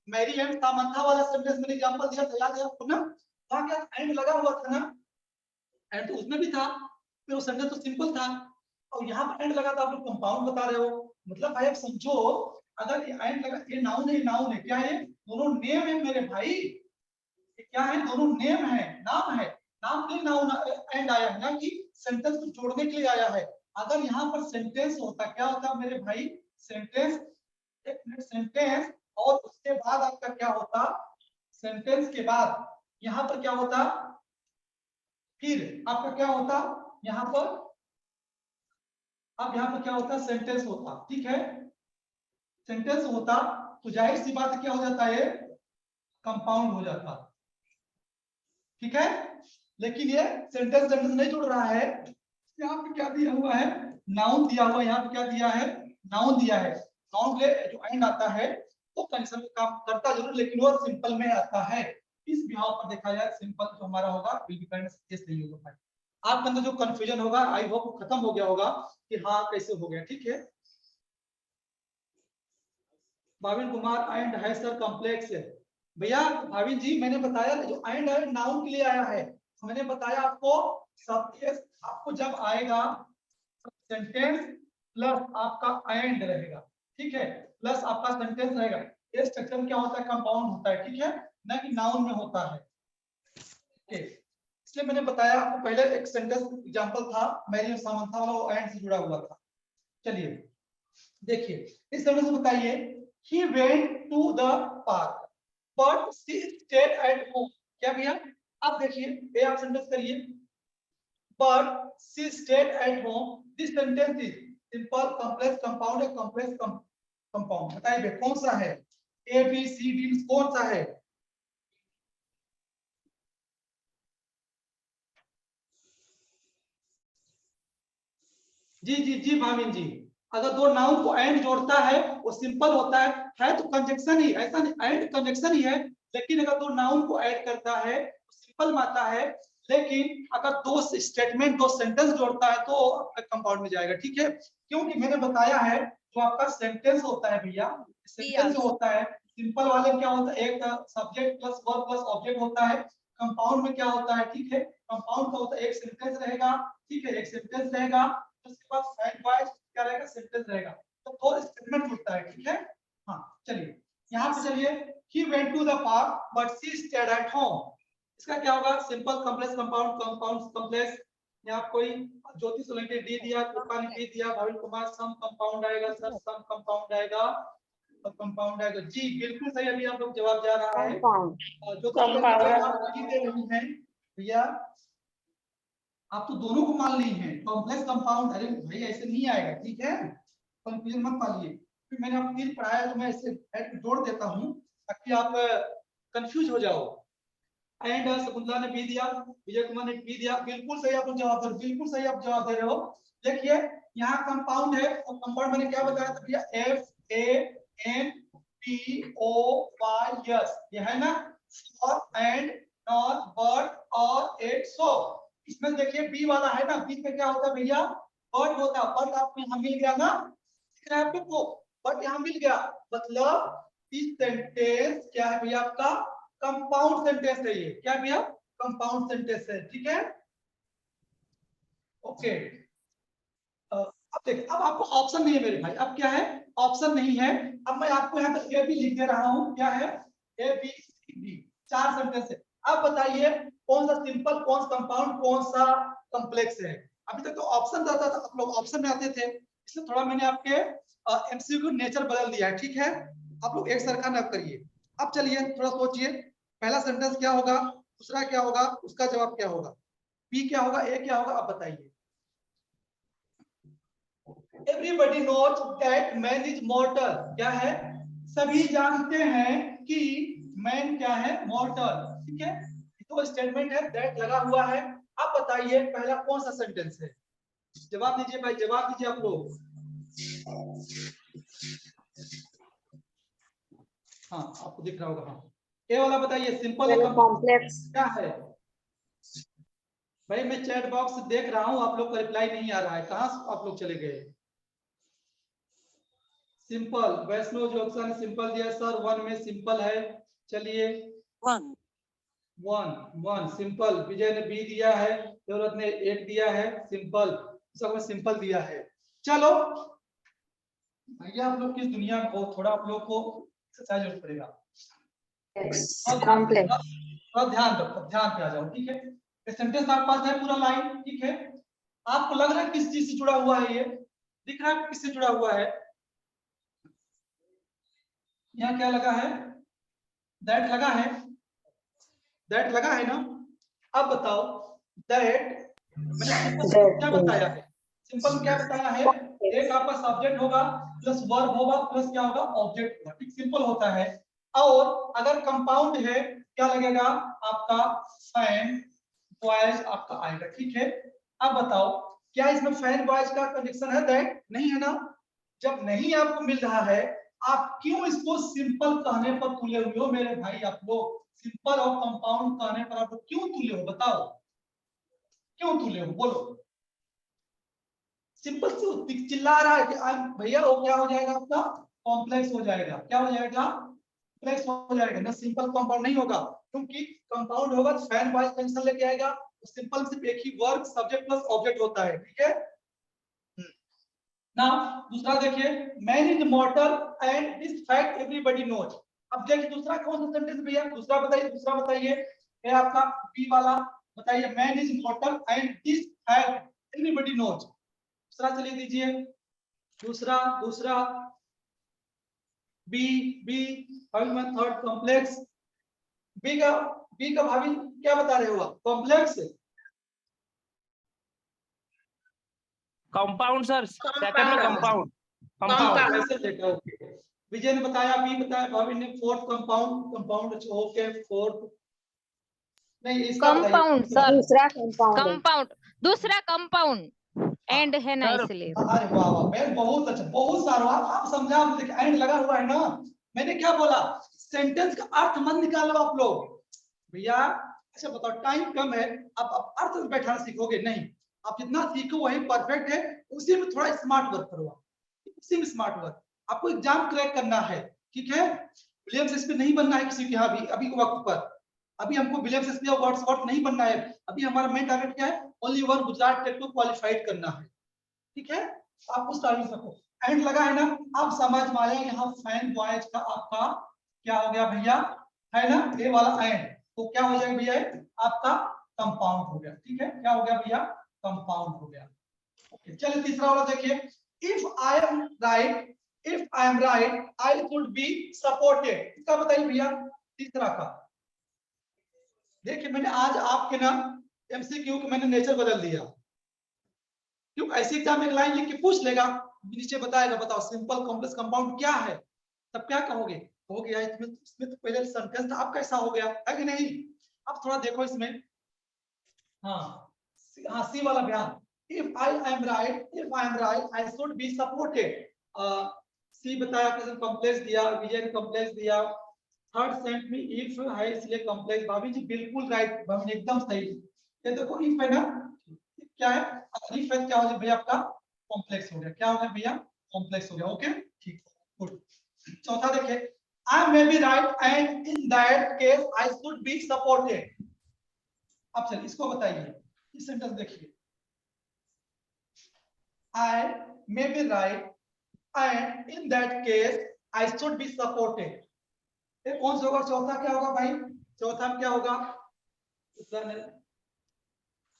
मैरी एंड सामंथा वाला सेंटेंस मैंने एग्जांपल दिया था, याद है आपको ना? वहां क्या एंड लगा हुआ था ना, एंड तो उसमें भी था, फिर वो सेंटेंस तो सिंपल था, और यहाँ पर एंड लगा था, आप लोग कंपाउंड बता रहे हो। मतलब भाई आप समझो, अगर ये एंड लगा, ये नाउन है, नाउन है, क्या है? दोनों नेम है मेरे भाई, ये क्या है? दोनों नेम है, नाम है। नाम के लिए नाउन एंड आया है ना, कि सेंटेंस को जोड़ने के लिए आया है। अगर यहाँ पर सेंटेंस होता, क्या होता मेरे भाई? सेंटेंस, एक मिनट, सेंटेंस और उसके बाद आपका क्या होता? सेंटेंस के बाद यहाँ पर क्या होता? फिर आपका क्या होता यहाँ पर? अब यहाँ पर क्या होता? सेंटेंस होता, ठीक है। सेंटेंस होता तो जाहिर सी बात क्या हो जाता है? कंपाउंड हो जाता, ठीक है। लेकिन ये सेंटेंस सेंटेंस नहीं जुड़ रहा है, यहाँ पे क्या दिया हुआ है? नाउन दिया हुआ है। यहाँ पे क्या दिया है? नाउन दिया है। नाउन के जो एंड आता है वो कंडीशन में काम करता जरूर, लेकिन वो सिंपल में आता है। इस बिहाव पर देखा जाए, सिंपल जो हमारा होगा विल बी काइंड केस नहीं होगा भाई। आपके अंदर जो कंफ्यूजन होगा, आई होप खत्म हो गया होगा कि हाँ कैसे हो गया, ठीक है। भाविन कुमार एंड है सर कॉम्प्लेक्स है भैया। भाविन जी मैंने बताया जो एंड है नाउन के लिए आया है, मैंने बताया आपको सब आपको जब आएगा सेंटेंस प्लस आपका एंड रहेगा, ठीक है, प्लस आपका सेंटेंस रहेगा, ये स्ट्रक्चर क्या होता है? कंपाउंड होता है, ठीक है, ना कि नाउन में होता है, ओके। इसलिए मैंने बताया आपको पहले एक सेंटेंस एग्जांपल था, मैरी और सामंथा वाला, वो एंड से जुड़ा हुआ था। चलिए देखिए इस सेंटेंस में बताइए, he went to the park but she stayed at home। क्या भैया? अब देखिए ये आप सेंटेंस करिए, but she stayed at home। this sentence is simple, complex, compound या complex compound? बताइए कौन सा है? A B C D कौन सा है? जी जी जी भाविन जी, अगर दो नाउन को एंड जोड़ता है वो सिंपल होता है तो कंजक्शन ही, ऐसा नहीं एंड कंजक्शन ही है, लेकिन अगर दो नाउन को ऐड करता है तो सिंपल में आता है। लेकिन अगर दो स्टेटमेंट, दो सेंटेंस जोड़ता है तो आपका कंपाउंड में जाएगा, ठीक है। क्योंकि मैंने बताया है जो आपका सेंटेंस होता है भैया, सेंटेंस जो होता है सिंपल वाले क्या होता है? एक subject plus verb plus object होता है। कंपाउंड में क्या होता है? ठीक है, कंपाउंड का होता है एक सेंटेंस रहेगा, ठीक है, एक सेंटेंस रहेगा, उसके बाद फैक्ट वाइज क्या रहेगा? सेंटेंस रहेगा, तो दो स्टेटमेंट होता है, ठीक है। हाँ चलिए यहाँ पे चलिए, he went to the park but she stayed at home। इसका क्या होगा? Simple, complex, compound, compound, complex. यहाँ कोई ज्योति सोलंकी डी दिया, कृपा ने डी दिया, भाविन कुमार सम कंपाउंड आएगा सर, सम कंपाउंड आएगा, और कंपाउंड आएगा जी, बिल्कुल सही। अभी आप लोग जवाब जा रहा है, Compound. जो तो आप डी दे रही हैं भैया, आप तो दोनों को मान ली हैं, कॉम्प्लेक्स कंपाउंड। अरे भाई ऐसे नहीं आएगा, ठीक है, कंफ्यूजन मत पालिए। फिर मैंने आपको तीन पढ़ाया तो मैं इसे जोड़ देता हूं ताकि आप कंफ्यूज हो जाओ। एंड शकुंतला ने बी दिया, विजय कुमार ने बी दिया, बिल्कुल सही आप जवाब दे रहे हो, बिल्कुल सही आप जवाब दे रहे हो। देखिए यहाँ कंपाउंड है, और कंपाउंड मैंने क्या बताया था भैया? FANPOYS, ये है ना, फॉर एंड नॉट बट और एट सो। इसमें देखिए बी वाला है ना, बी में क्या होता है भैया? बट होता है, बट आपको यहाँ मिल गया ना, को बट यहाँ मिल गया, मतलब इस सेंटेंस क्या है भैया? आपका कंपाउंड सेंटेंस है ये, क्या भैया? कंपाउंड सेंटेंस है, ठीक है, ओके। अब देखिए, अब आपको ऑप्शन नहीं है मेरे भाई, अब क्या है, ऑप्शन नहीं है। अब मैं आपको यहाँ पे ए बी लिख दे रहा हूँ, क्या है, A B C D, 4 sentence है। अब बताइए कौन सा सिंपल, कौन सा कंपाउंड, कौन सा कॉम्प्लेक्स है। अभी तक तो ऑप्शन रहता था, आप लोग ऑप्शन में आते थे, इसलिए थोड़ा मैंने आपके एमसीक्यू नेचर बदल दिया है, ठीक है। आप लोग एक सरखा न करिए। अब चलिए थोड़ा सोचिए, पहला सेंटेंस क्या होगा, दूसरा क्या होगा, उसका जवाब क्या होगा, बी क्या होगा, ए क्या होगा, आप बताइए। Everybody knows that man is mortal, क्या है, सभी जानते हैं कि मैन क्या है, मॉर्टल, ठीक है। तो स्टेटमेंट है, दैट लगा हुआ है। अब बताइए पहला कौन सा सेंटेंस है, जवाब दीजिए भाई, जवाब दीजिए आप लोग। हाँ आपको दिख रहा होगा, हाँ ए वाला बताइए, सिंपल है कॉम्प्लेक्स। क्या है। भाई मैं चैट बॉक्स देख रहा हूं, आप लोग का रिप्लाई नहीं आ रहा है, कहां आप लोग चले गए। सिंपल, वैष्णव जोत्सा ने सिंपल दिया सर, 1 में सिंपल है। चलिए 1 सिंपल, विजय ने बी दिया है, जरूरत ने 1 दिया है, सिंपल, सब में सिंपल दिया है। चलो भैया आप लोग किस दुनिया को, थोड़ा आप लोग को एक्सरसाइज जरूरत पड़ेगा। कॉम्प्लेक्स। थोड़ा ध्यान रखो, ध्यान पे आ जाओ, ठीक है। सेंटेंस आपके पास है पूरा लाइन, ठीक है। आपको लग रहा है किस चीज से जुड़ा हुआ है, ये दिख रहा है किससे जुड़ा हुआ है, यहाँ क्या लगा है, दैट लगा है, दैट लगा है ना। अब बताओ दैट मैंने सिंपल क्या बताया है, सिंपल क्या बताया है, एक आपका सब्जेक्ट होगा प्लस वर्ब होगा प्लस क्या होगा, ऑब्जेक्ट होगा, ठीक, सिंपल होता है। और अगर कंपाउंड है क्या लगेगा, आपका फैन बॉयज आपका आएगा, ठीक है। अब बताओ क्या इसमें फैन बॉयज का कनेक्शन है, दैट नहीं है ना। जब नहीं आपको मिल रहा है, आप क्यों इसको सिंपल कहने पर तुले हुए हो मेरे भाई, आप लोग सिंपल और कंपाउंड कहने पर आप लोग क्यों तुले हो, बताओ क्यों तुले हो, बोलो। सिंपल से चिल्ला रहा है कि भैया वो क्या हो जाएगा आपका, कॉम्प्लेक्स हो जाएगा, क्या हो जाएगा, कॉम्प्लेक्स हो जाएगा ना, सिंपल कंपाउंड नहीं होगा। क्योंकि कंपाउंड होगा तो फैन बॉयज टेंशन लेके आएगा, तो सिंपल सिर्फ एक ही वर्ब सब्जेक्ट प्लस ऑब्जेक्ट होता है, ठीक है। ना दूसरा देखिए, man is mortal and this fact everybody knows. अब देखिए दूसरा कौन सा सेंटेंस भैया, दूसरा बताइए, दूसरा बताइए, ये आपका बी वाला बताइए, man is mortal and this fact everybody knows. दूसरा चलिए दीजिए, दूसरा दूसरा बी, बी भाभी में थर्ड कॉम्प्लेक्स, बी का भाभी क्या बता रहे हो आप, कॉम्प्लेक्स कंपाउंड सर, सेकंड में कंपाउंड, कंपाउंड। ऐसे देखा, ओके। विजय ने बताया, बी बताया, भाभी ने fourth compound, compound okay, fourth नहीं, इसका कंपाउंड बताइए सर, दूसरा कंपाउंड कंपाउंड, दूसरा कंपाउंड एंड है ना, सर, इसलिए। अरे वाह वाह मैं बहुत अच्छा, बहुत सारा आप समझा, देखिए एंड लगा हुआ है ना। मैंने क्या बोला, सेंटेंस का अर्थ मत निकालो आप लोग भैया। अच्छा बताओ, टाइम कम है, अब अर्थ में बैठाना सीखोगे नहीं, आप जितना सीखो वही परफेक्ट है, उसी में थोड़ा स्मार्ट वर्क करो, उसी में स्मार्ट वर्क। आपको एग्जाम क्रैक करना है, ठीक है। विलियम शेक्सपियर नहीं बनना है किसी के यहाँ भी अभी वक्त पर, अभी हमको विलियम शेक्सपियर वर्ड्सवर्थ नहीं बनना है। अभी हमारा मेन टारगेट क्या है, ओनली वन गुजरात टेट को क्वालिफाइड करना है, ठीक है। आप उस टारगेट रखो, एंड लगा है ना। आप समझ में आया, यहाँ फैन बॉयज का आपका क्या हो गया भैया, है ना, ये वाला एंड, तो क्या हो जाएगा भैया, आपका कंपाउंड हो गया, ठीक है। क्या हो गया भैया, कंपाउंड हो गया, ओके। चलिए तीसरा वाला देखिए, if I am right, if I am right I should be supported, इसका बताइए भैया, तीसरा का। देखिए मैंने आज आपके ना एमसीक्यू के मैंने नेचर बदल दिया, क्यों ऐसे एग्जाम एक लाइन लिख के पूछ लेगा, नीचे बताएगा बताओ सिंपल कॉम्प्लेक्स कंपाउंड क्या है, तब क्या कहोगे, कहोगे यार इसमें तो पहले सेंटेंस था, अब कैसा हो गया, है कि नहीं। अब थोड़ा देखो इसमें, हाँ हाँ सी वाला ध्यान, if I am right, if I am right I should be supported. C बताया किसने कॉम्प्लेक्स दिया, विजय ने कॉम्प्लेक्स दिया, थर्ड सेंट में इफ है इसलिए कॉम्प्लेक्स, भाभी जी बिल्कुल राइट, भाभी जी एकदम सही। ये देखो इफ है ना, क्या है, इफ है क्या हो गया भैया आपका, कॉम्प्लेक्स हो गया, क्या हो गया भैया, कॉम्प्लेक्स हो गया, ओके ठीक, गुड। चौथा देखिए, I may be right and in that case I should be supported. अब चलिए इसको बताइए, इस सेंटेंस देखिए, आई may be right and in that case I should be supported. ये कौन सा होगा? चौथा क्या होगा भाई? चौथा क्या होगा?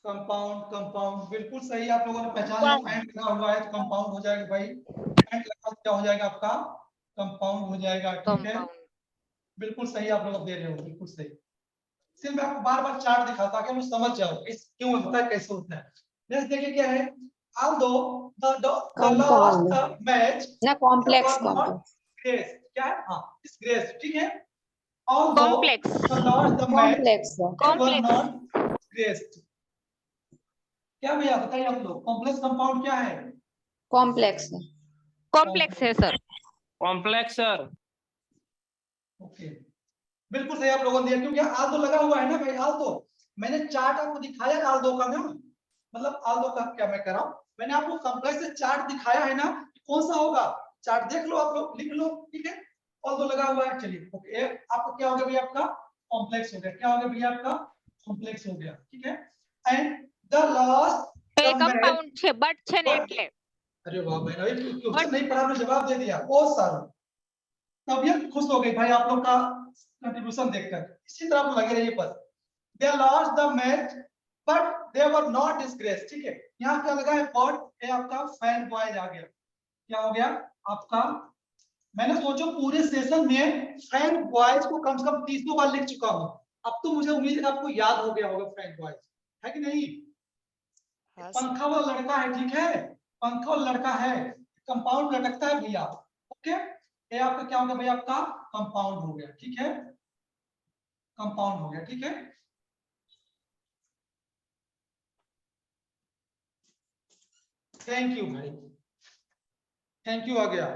कंपाउंड, कंपाउंड बिल्कुल सही आप लोगों ने पहचान लिया। एंड लगा हुआ है तो कंपाउंड हो जाएगा भाई। एंड लगा क्या हो जाएगा आपका? कंपाउंड हो जाएगा, ठीक है। compound. बिल्कुल सही आप लोग दे रहे हो, बिल्कुल सही। सिर्फ मैं आपको बार बार चार्ट दिखाता कि आप समझ जाओ इस क्यों होता है, कैसे होता है। नेक्स्ट देखिए क्या है, although the last match ना complex were not complex grace, क्या है? हाँ, disgrace, ठीक है। although Complex. the last the match complex were Complex. not graced, क्या भैया बताइए आप लोग, कॉम्प्लेक्स कंपाउंड क्या है? कॉम्प्लेक्स Complex है सर. Complex sir. ओके, बिल्कुल सही आप लोगों ने दिया, क्योंकि आल्दो लगा हुआ है ना भाई। आल्दो मैंने चार्ट आपको दिखाया आल्दो का ना, मतलब आल्दो का क्या मैं कर रहा हूँ, मैंने आपको कॉम्प्लेक्स से चार्ट दिखाया है ना, कौन सा होगा चार्ट देख लो आप लोग, लिख लो, ठीक है। आल्दो लगा हुआ है, चलिए ओके। आपका क्या हो गया भैया? आपका कॉम्प्लेक्स हो गया। क्या हो गया भैया? आपका कॉम्प्लेक्स हो गया, ठीक है। एंड द लास्ट कंपाउंड છે બટ છે ને એટલે. अरे वाह भाई, क्वेश्चन नहीं पढ़ा, आपने जवाब दे दिया, बहुत सारा। तबीयत खुश हो गई भाई आप लोग का कंट्रीब्यूशन देखकर। इसी तरह आप लगे रहिए बस। They lost the match but they were not disgraced, ठीक है। यहाँ क्या लगा है? बट ये आपका फैन बॉयज आ गया। क्या हो गया आपका? मैंने सोचो पूरे सेशन में फैन बॉयज को कम से कम 300 बार लिख चुका हूँ। अब तो मुझे उम्मीद है आपको याद हो गया होगा फैन बॉयज, है कि नहीं? पंखा वाला लड़का है, ठीक है, पंखा वाला लड़का है, कंपाउंड लटकता है भैया, ओके। ये आपका क्या हो गया भैया? आपका कंपाउंड हो गया, ठीक है, कंपाउंड हो गया, ठीक है। थैंक यू भाई, थैंक यू आ गया।